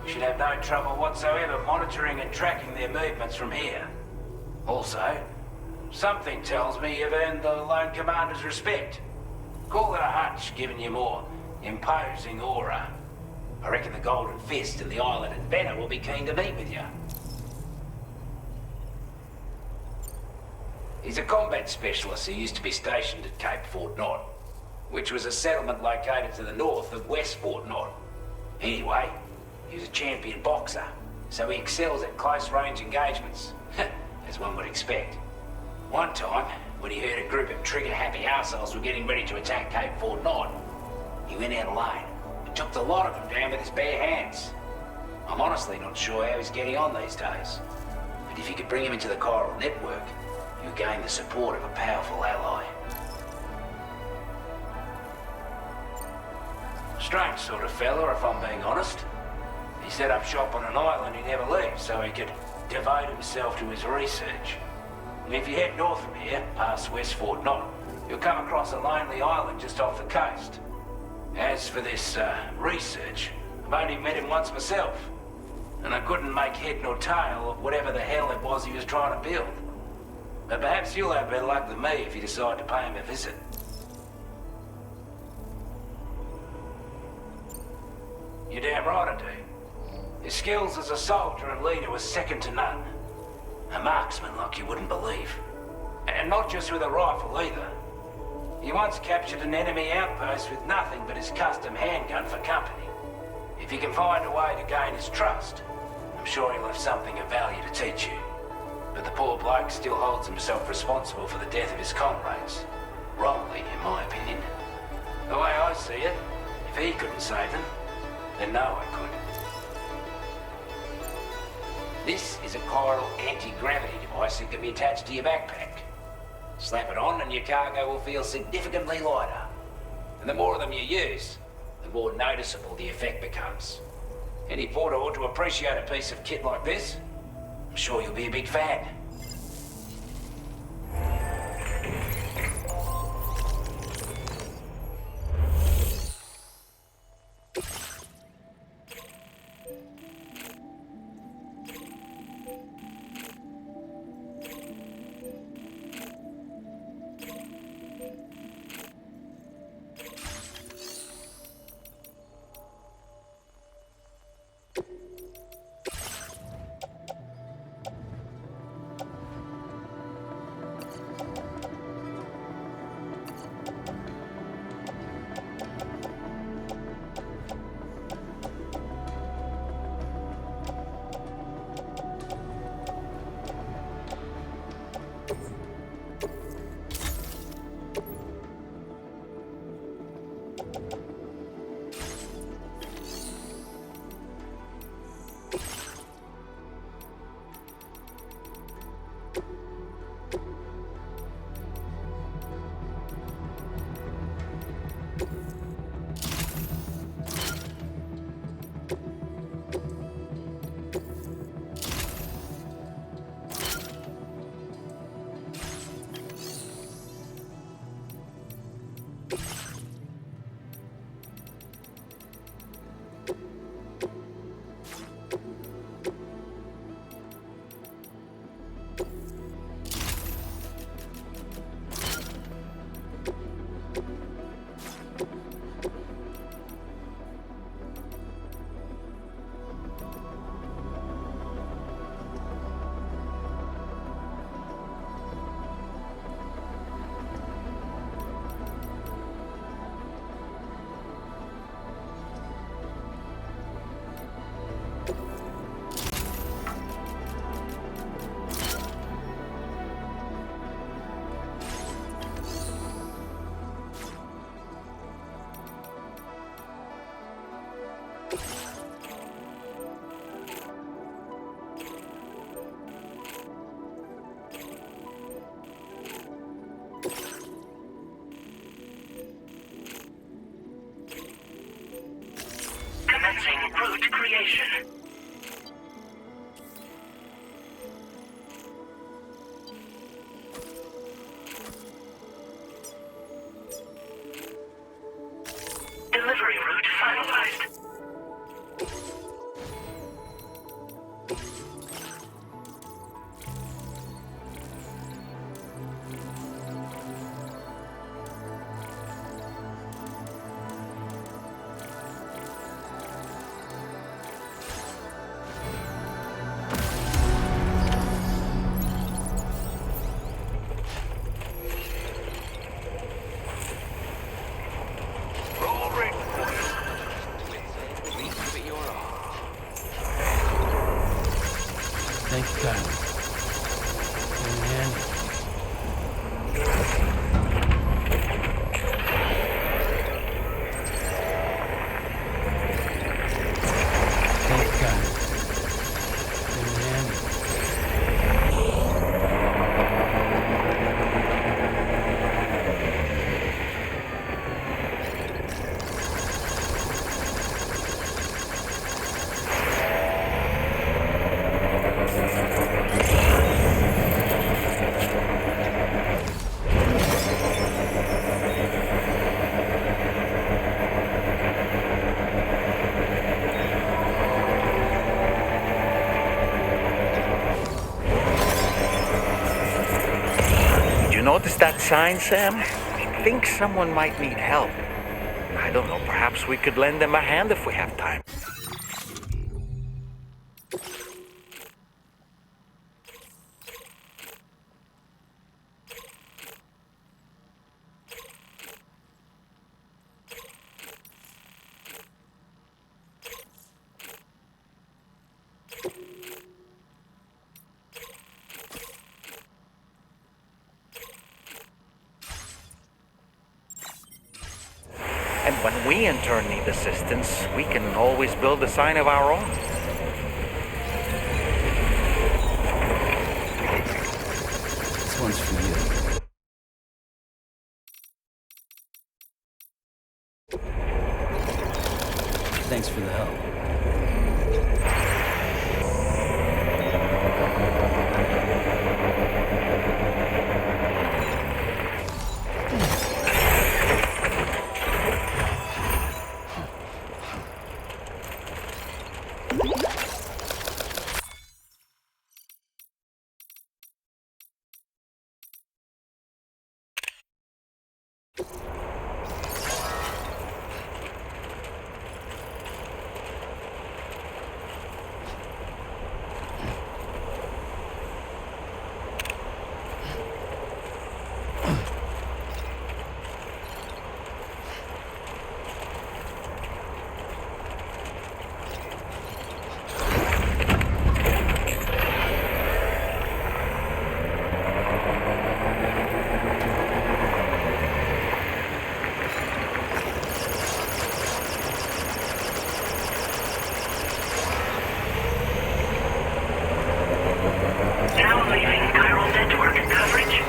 we should have no trouble whatsoever monitoring and tracking their movements from here. Also, something tells me you've earned the Lone Commander's respect. Call it a hunch, giving you more imposing aura. I reckon the Golden Fist and the Island Inventor will be keen to meet with you. He's a combat specialist who used to be stationed at Cape Fort Knot, which was a settlement located to the north of West Fort Knot. Anyway, he was a champion boxer, so he excels at close-range engagements, as one would expect. One time, when he heard a group of trigger-happy arseholes were getting ready to attack Cape Fort Knot, he went out alone and took the lot of them down with his bare hands. I'm honestly not sure how he's getting on these days, but if you could bring him into the chiral network, you gain the support of a powerful ally. Strange sort of fella, if I'm being honest. He set up shop on an island he never leaves so he could devote himself to his research. And if you head north from here, past West Fort Knot, you'll come across a lonely island just off the coast. As for this research, I've only met him once myself, and I couldn't make head nor tail of whatever the hell it was he was trying to build. But perhaps you'll have better luck than me if you decide to pay him a visit. You're damn right I do. His skills as a soldier and leader was second to none. A marksman like you wouldn't believe. And not just with a rifle either. He once captured an enemy outpost with nothing but his custom handgun for company. If you can find a way to gain his trust, I'm sure he'll have something of value to teach you. But the poor bloke still holds himself responsible for the death of his comrades. Wrongly, in my opinion. The way I see it, if he couldn't save them, then no one could. This is a chiral anti-gravity device that can be attached to your backpack. Slap it on and your cargo will feel significantly lighter. And the more of them you use, the more noticeable the effect becomes. Any porter ought to appreciate a piece of kit like this. I'm sure you'll be a big fan. Route creation. Delivery route finalized. Please give it your all. Notice that sign, Sam? I think someone might need help. I don't know, perhaps we could lend them a hand if we have time. And when we in turn need assistance, we can always build a sign of our own. This one's for you. Thanks for the help. Now leaving chiral network coverage.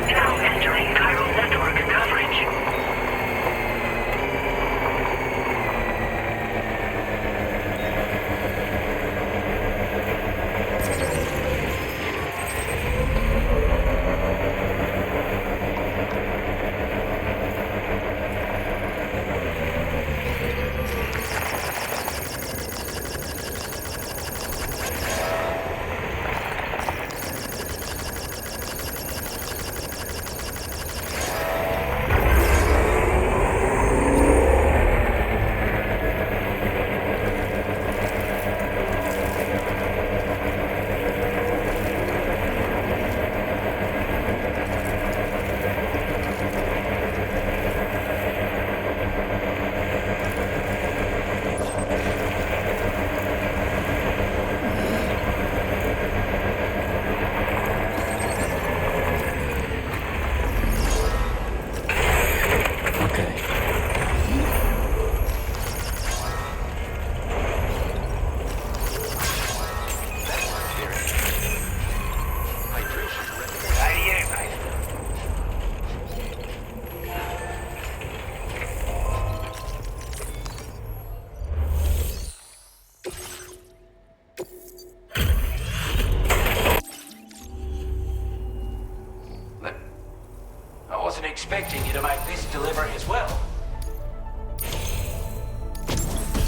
Now entering chiral network coverage. I wasn't expecting you to make this delivery as well.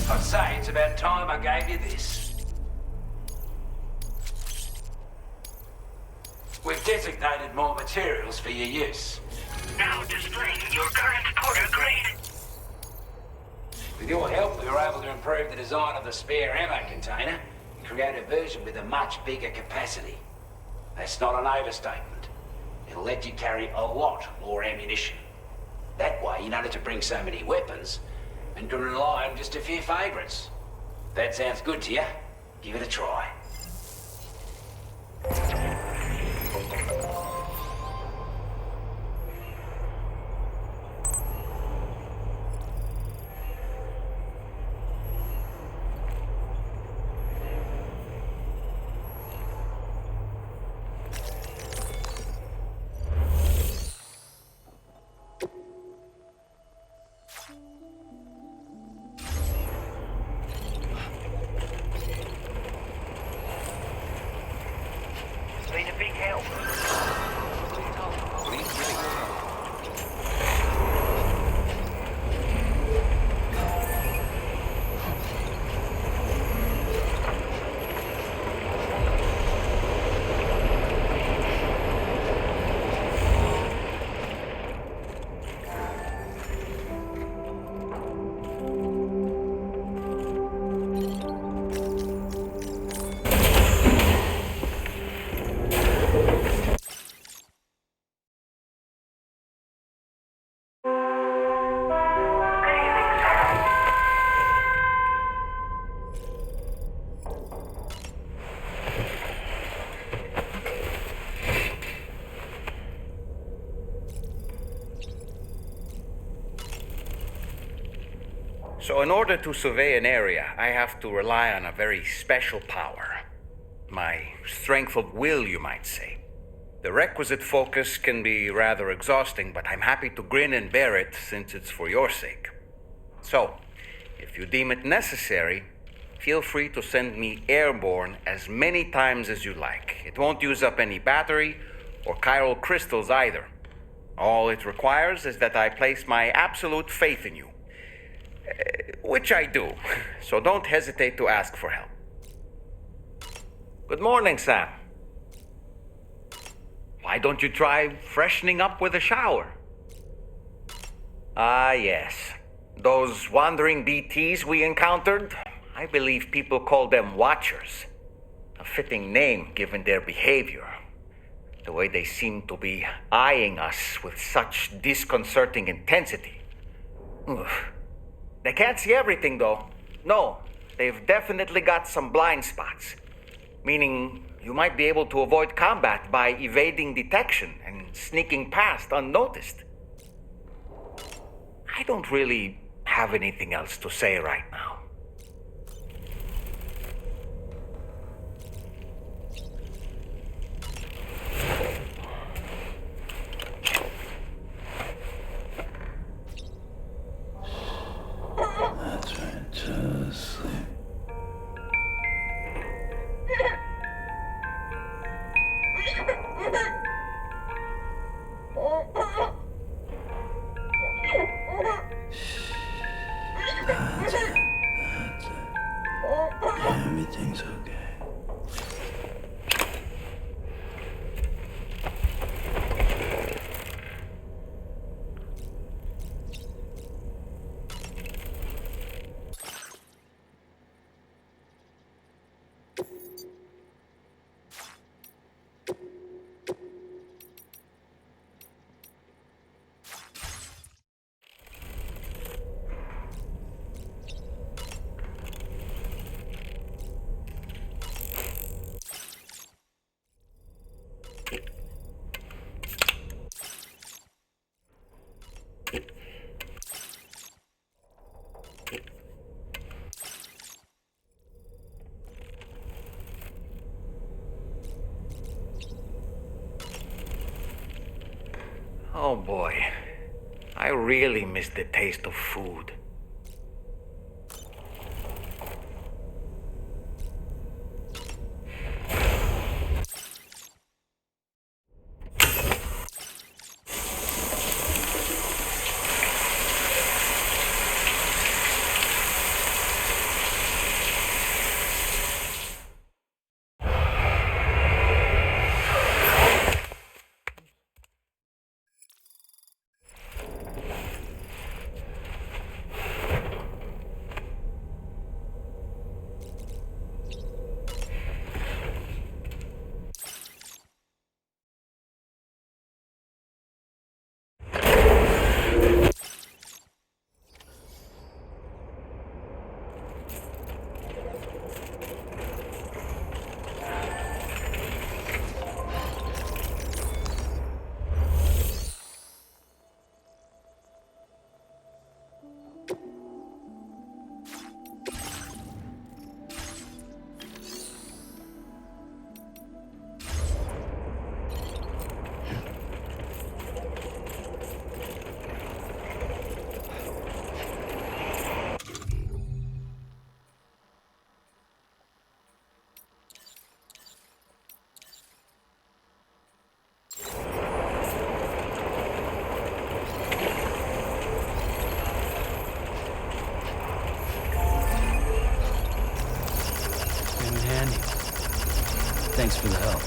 I'd say it's about time I gave you this. We've designated more materials for your use. Now displaying your current Porter grade. With your help, we were able to improve the design of the spare ammo container and create a version with a much bigger capacity. That's not an overstatement. It'll let you carry a lot more ammunition. That way, you don't have to bring so many weapons and can rely on just a few favorites. That sounds good to you? Give it a try. So in order to survey an area, I have to rely on a very special power. My strength of will, you might say. The requisite focus can be rather exhausting, but I'm happy to grin and bear it since it's for your sake. So, if you deem it necessary, feel free to send me airborne as many times as you like. It won't use up any battery or chiral crystals either. All it requires is that I place my absolute faith in you. Which I do, so don't hesitate to ask for help. Good morning, Sam. Why don't you try freshening up with a shower? Ah, yes. Those wandering BTs we encountered, I believe people call them Watchers. A fitting name given their behavior. The way they seem to be eyeing us with such disconcerting intensity. Ugh. They can't see everything, though. No, they've definitely got some blind spots. Meaning, you might be able to avoid combat by evading detection and sneaking past unnoticed. I don't really have anything else to say right now. That's right, just sleep. That's it. That's it. Everything's okay. Oh boy, I really miss the taste of food. Thanks for the help.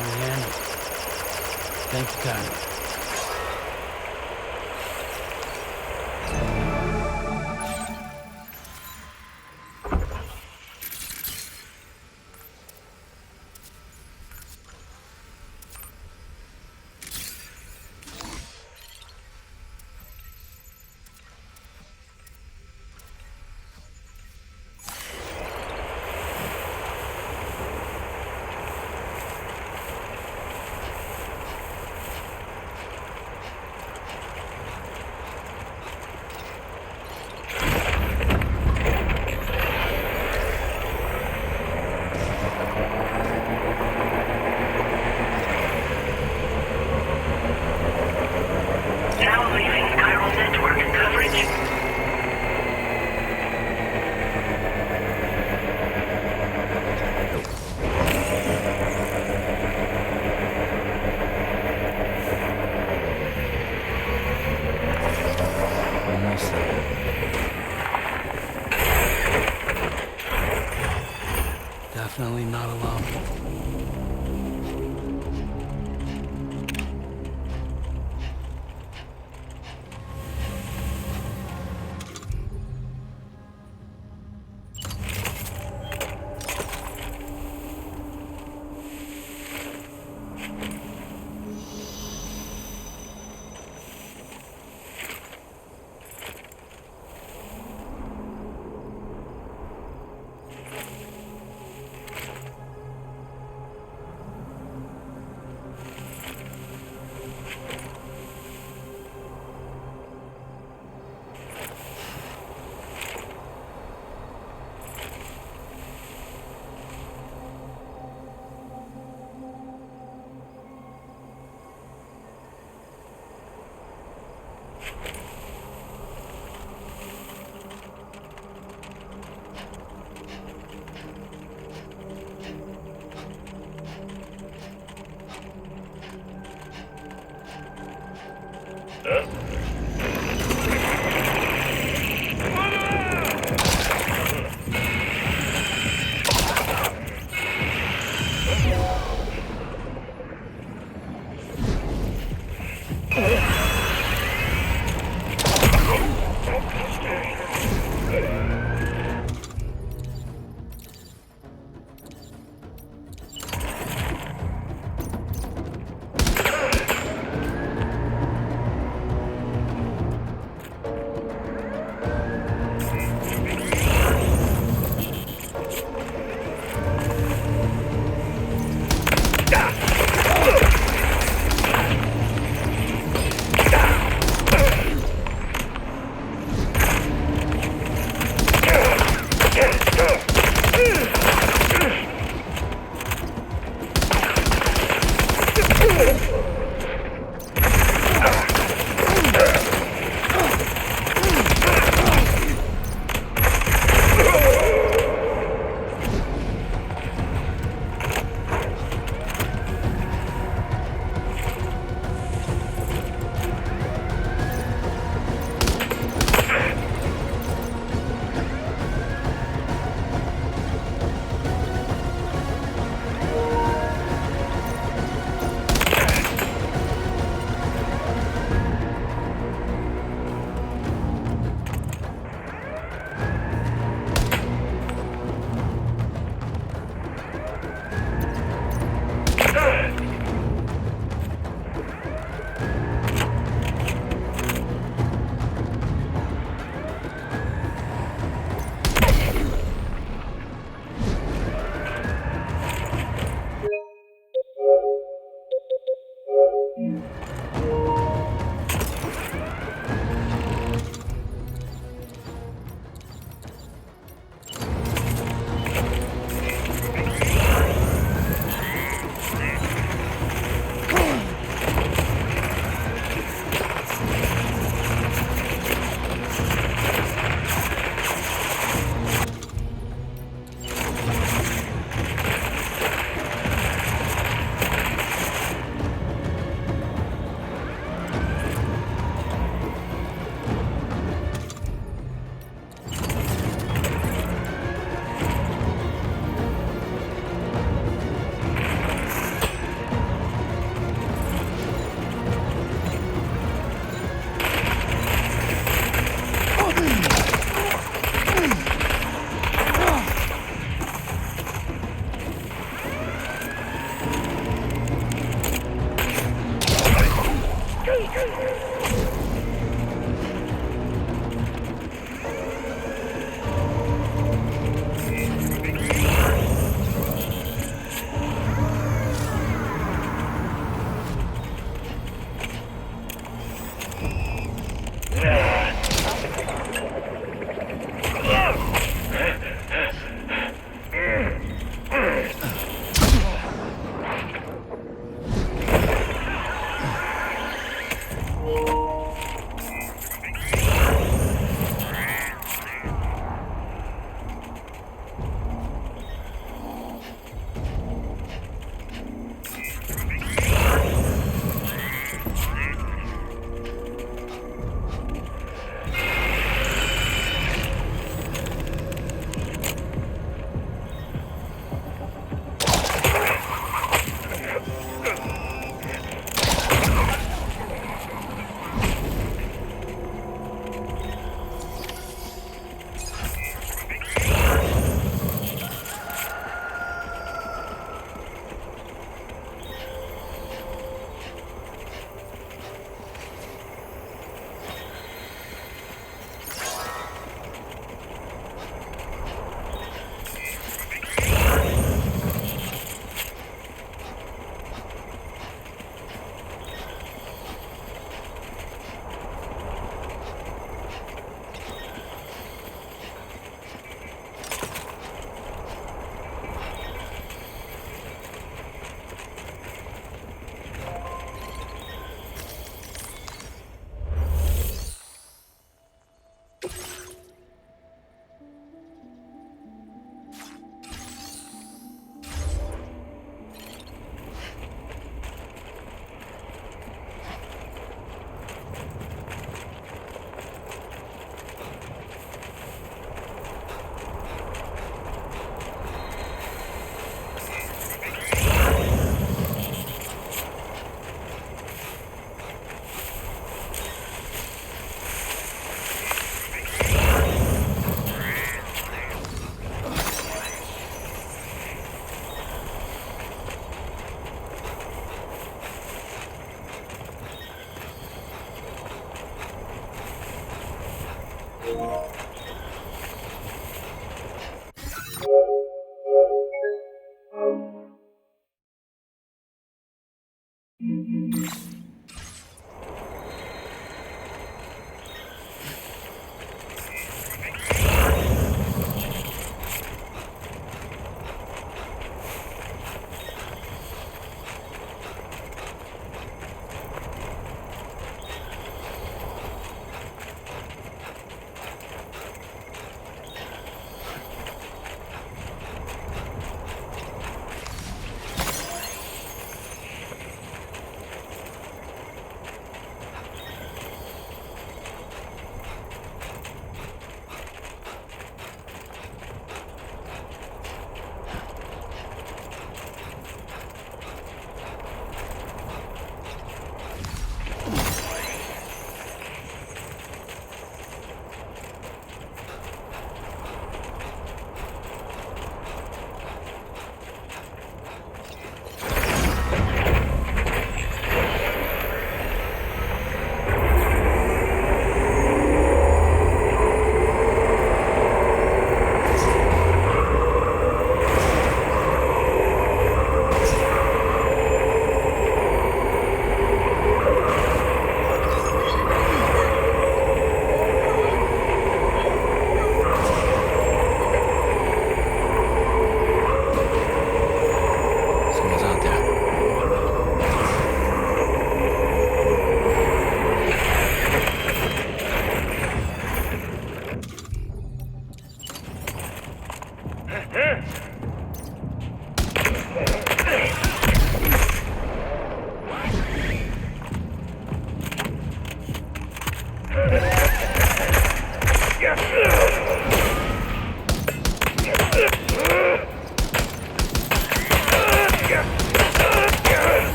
man. Thank you kindly. Now leaving chiral network coverage. Almost there. Definitely not alone.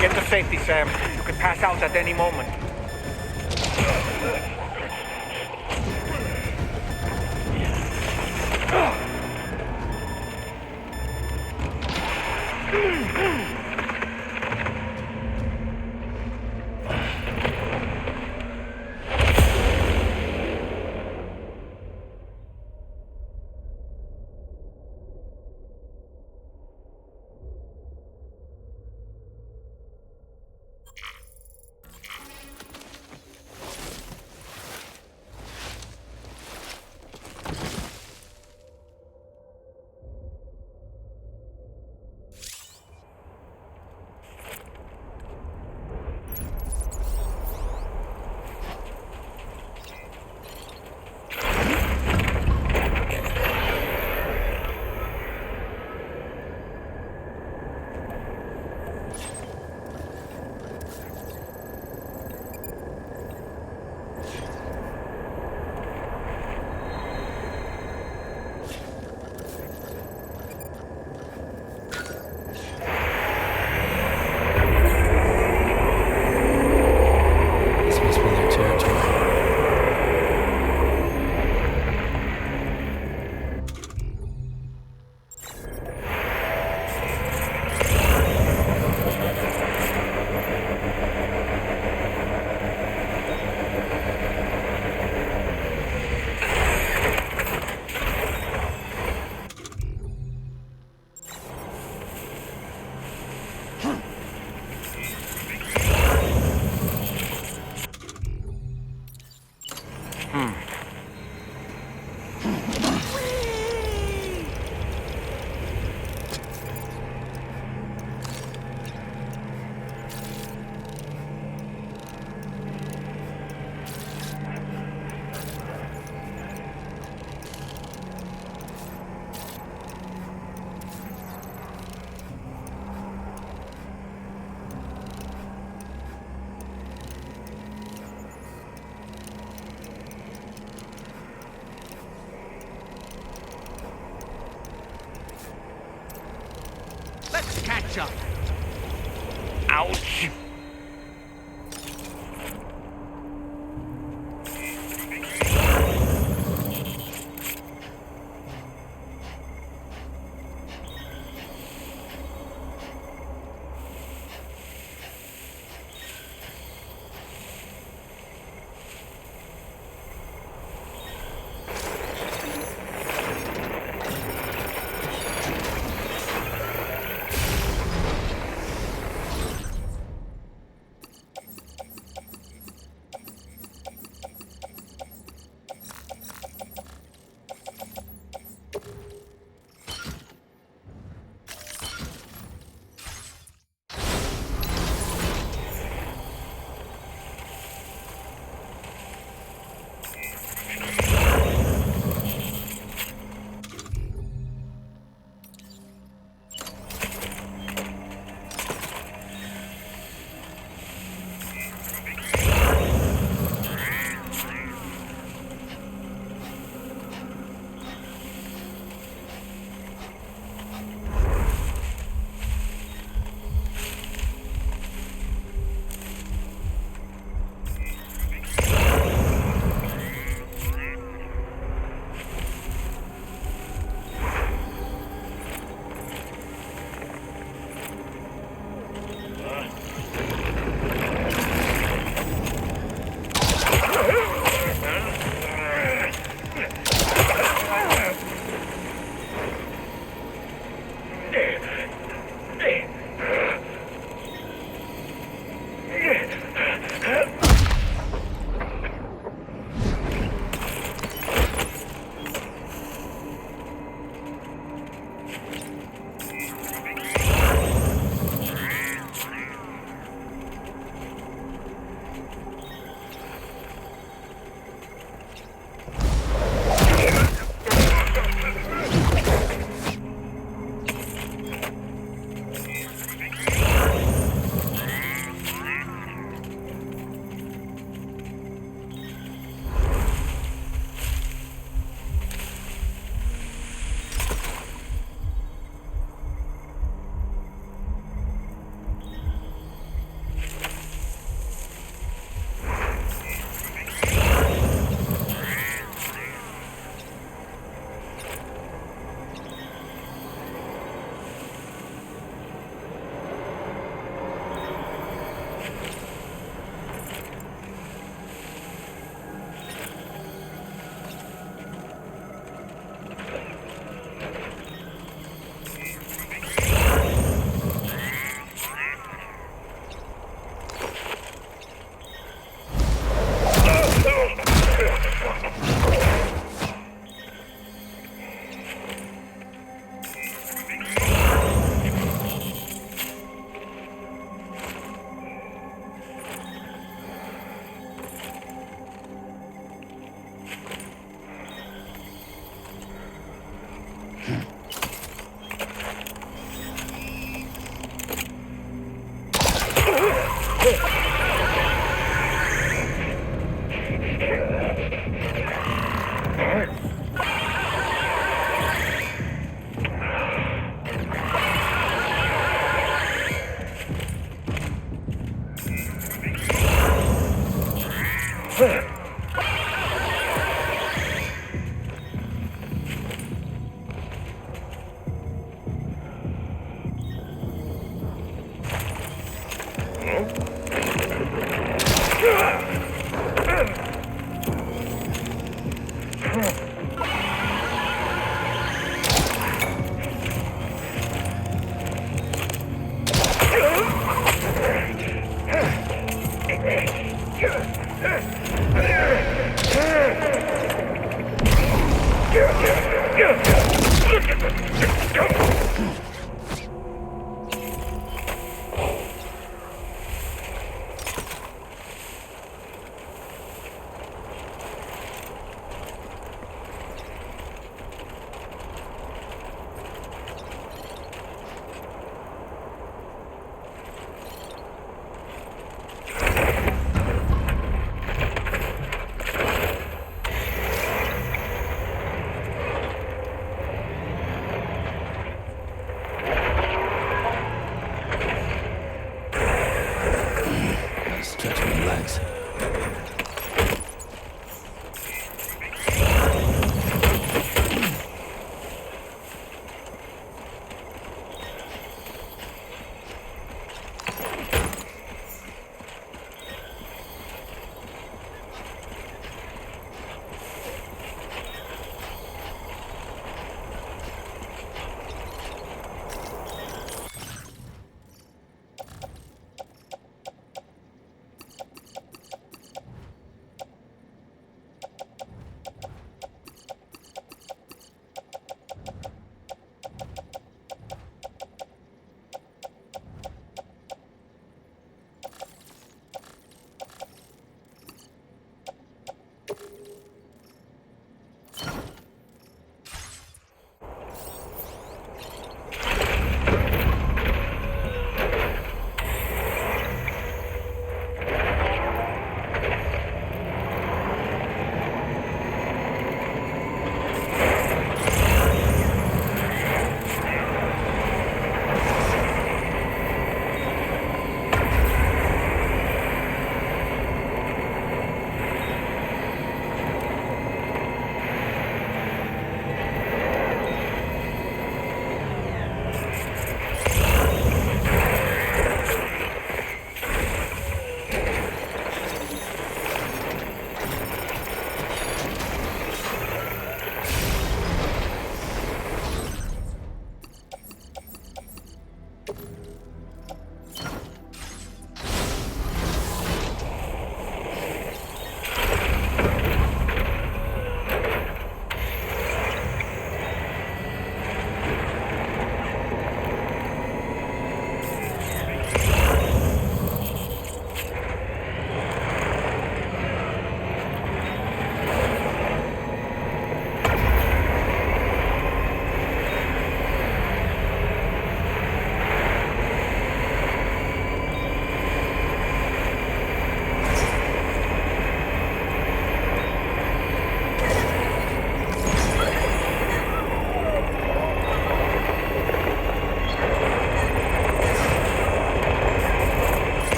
Get to safety, Sam. You could pass out at any moment. Let's catch up. Ouch!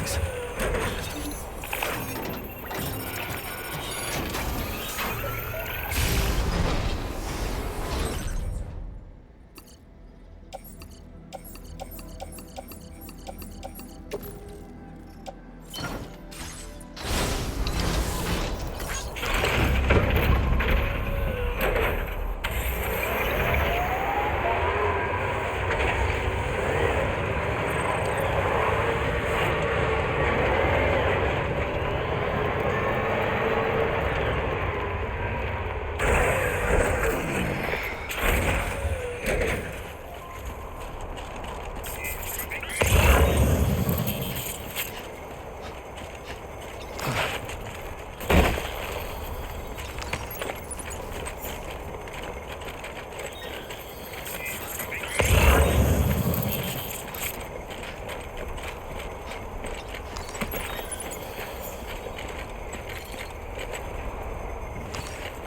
Thanks.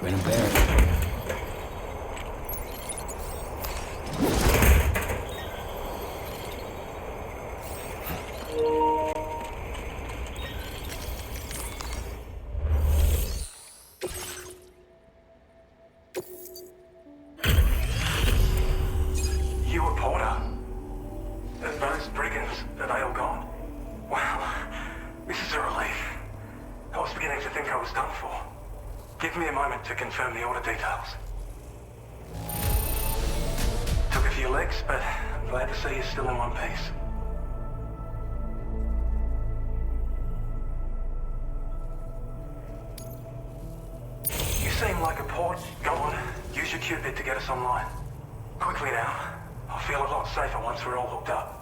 Grin and bear it. You a Porter? Those brigands, are they all gone? Wow, this is a relief. I was beginning to think I was done for. Give me a moment to confirm the order details. Took a few licks, but I'm glad to see you're still in one piece. You seem like a port. Go on, use your Q-bit to get us online. Quickly now. I'll feel a lot safer once we're all hooked up.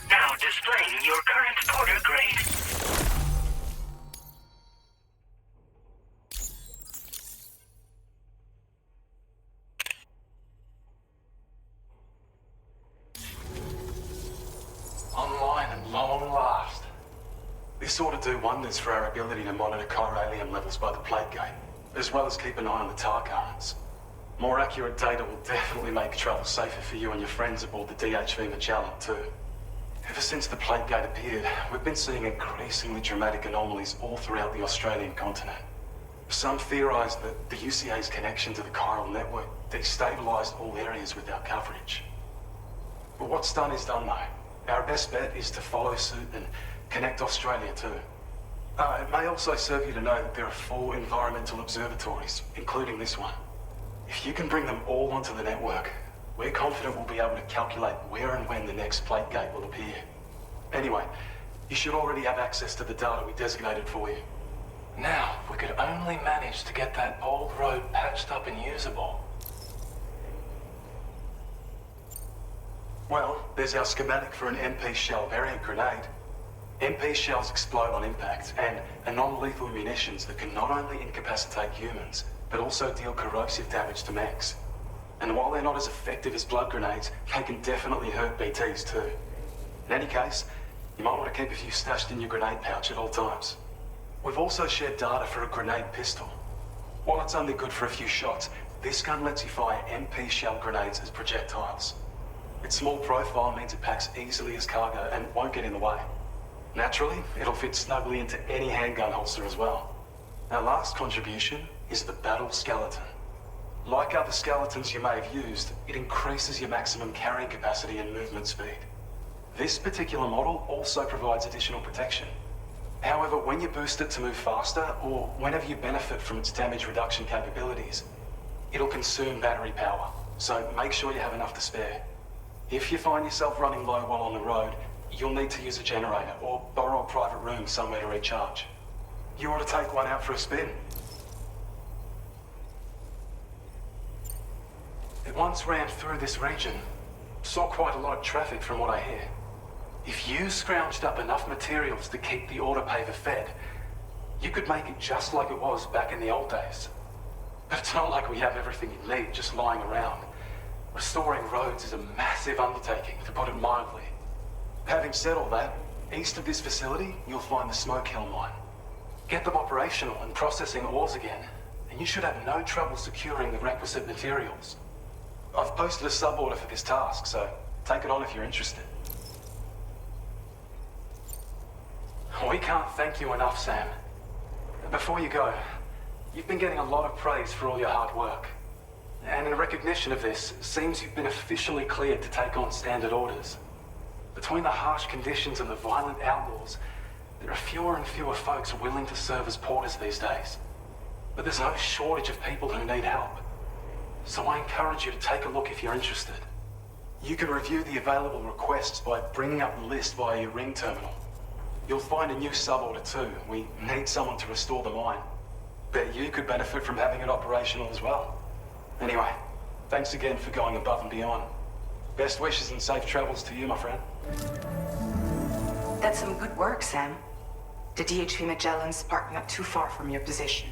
Now displaying your current Porter grade. Online at long last. This ought to do wonders for our ability to monitor chiralium levels by the plate gate, as well as keep an eye on the tar currents. More accurate data will definitely make travel safer for you and your friends aboard the DHV Magellan too. Ever since the plate gate appeared, we've been seeing increasingly dramatic anomalies all throughout the Australian continent. Some theorise that the UCA's connection to the chiral network destabilised all areas with our coverage. But what's done is done though. Our best bet is to follow suit and connect Australia too. It may also serve you to know that there are 4 environmental observatories, including this one. If you can bring them all onto the network, we're confident we'll be able to calculate where and when the next plate gate will appear. Anyway, you should already have access to the data we designated for you. Now, if we could only manage to get that old road patched up and usable. Well, there's our schematic for an MP shell variant grenade. MP shells explode on impact, and are non-lethal munitions that can not only incapacitate humans, but also deal corrosive damage to mechs. And while they're not as effective as blood grenades, they can definitely hurt BTs too. In any case, you might want to keep a few stashed in your grenade pouch at all times. We've also shared data for a grenade pistol. While it's only good for a few shots, this gun lets you fire MP shell grenades as projectiles. Its small profile means it packs easily as cargo and won't get in the way. Naturally, it'll fit snugly into any handgun holster as well. Our last contribution is the battle skeleton. Like other skeletons you may have used, it increases your maximum carrying capacity and movement speed. This particular model also provides additional protection. However, when you boost it to move faster, or whenever you benefit from its damage reduction capabilities, it'll consume battery power, so make sure you have enough to spare. If you find yourself running low while on the road, you'll need to use a generator or borrow a private room somewhere to recharge. You ought to take one out for a spin. It once ran through this region. Saw quite a lot of traffic from what I hear. If you scrounged up enough materials to keep the autopaver fed, you could make it just like it was back in the old days. But it's not like we have everything you need just lying around. Restoring roads is a massive undertaking, to put it mildly. Having said all that, east of this facility, you'll find the Smoke Hill mine. Get them operational and processing ores again, and you should have no trouble securing the requisite materials. I've posted a sub-order for this task, so take it on if you're interested. We can't thank you enough, Sam. Before you go, you've been getting a lot of praise for all your hard work. And in recognition of this, it seems you've been officially cleared to take on standard orders. Between the harsh conditions and the violent outlaws, there are fewer and fewer folks willing to serve as porters these days. But there's no shortage of people who need help. So I encourage you to take a look if you're interested. You can review the available requests by bringing up the list via your ring terminal. You'll find a new sub-order too. We need someone to restore the mine. Bet you could benefit from having it operational as well. Anyway, thanks again for going above and beyond. Best wishes and safe travels to you, my friend. That's some good work, Sam. The DHV Magellan's parked not too far from your position.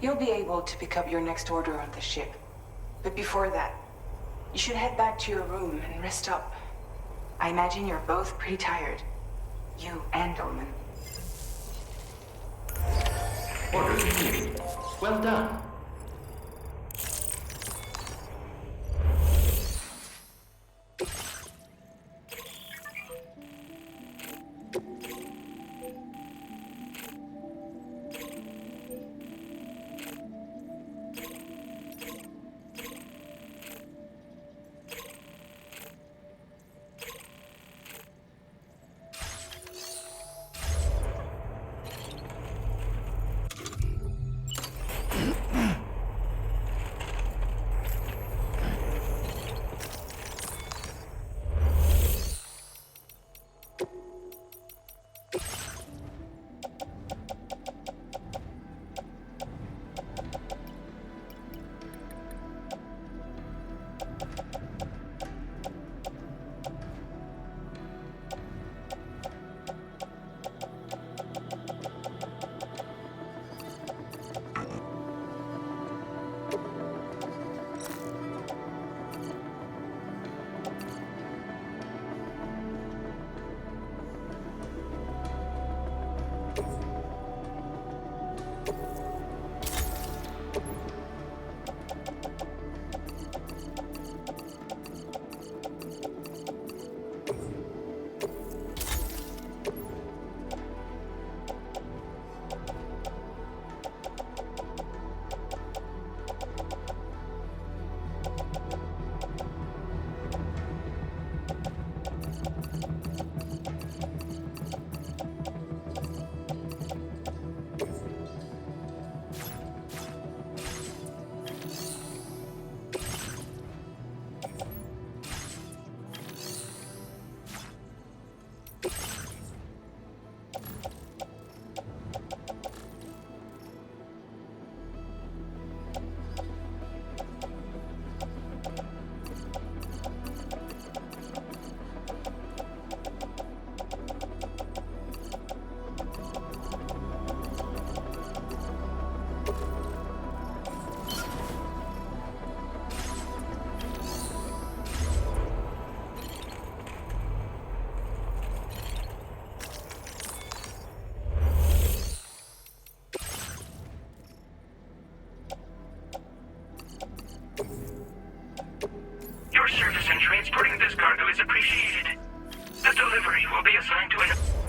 You'll be able to pick up your next order on the ship. But before that, you should head back to your room and rest up. I imagine you're both pretty tired. You and Dolman. Order completed. Well done. Your service in transporting this cargo is appreciated. The delivery will be assigned to an...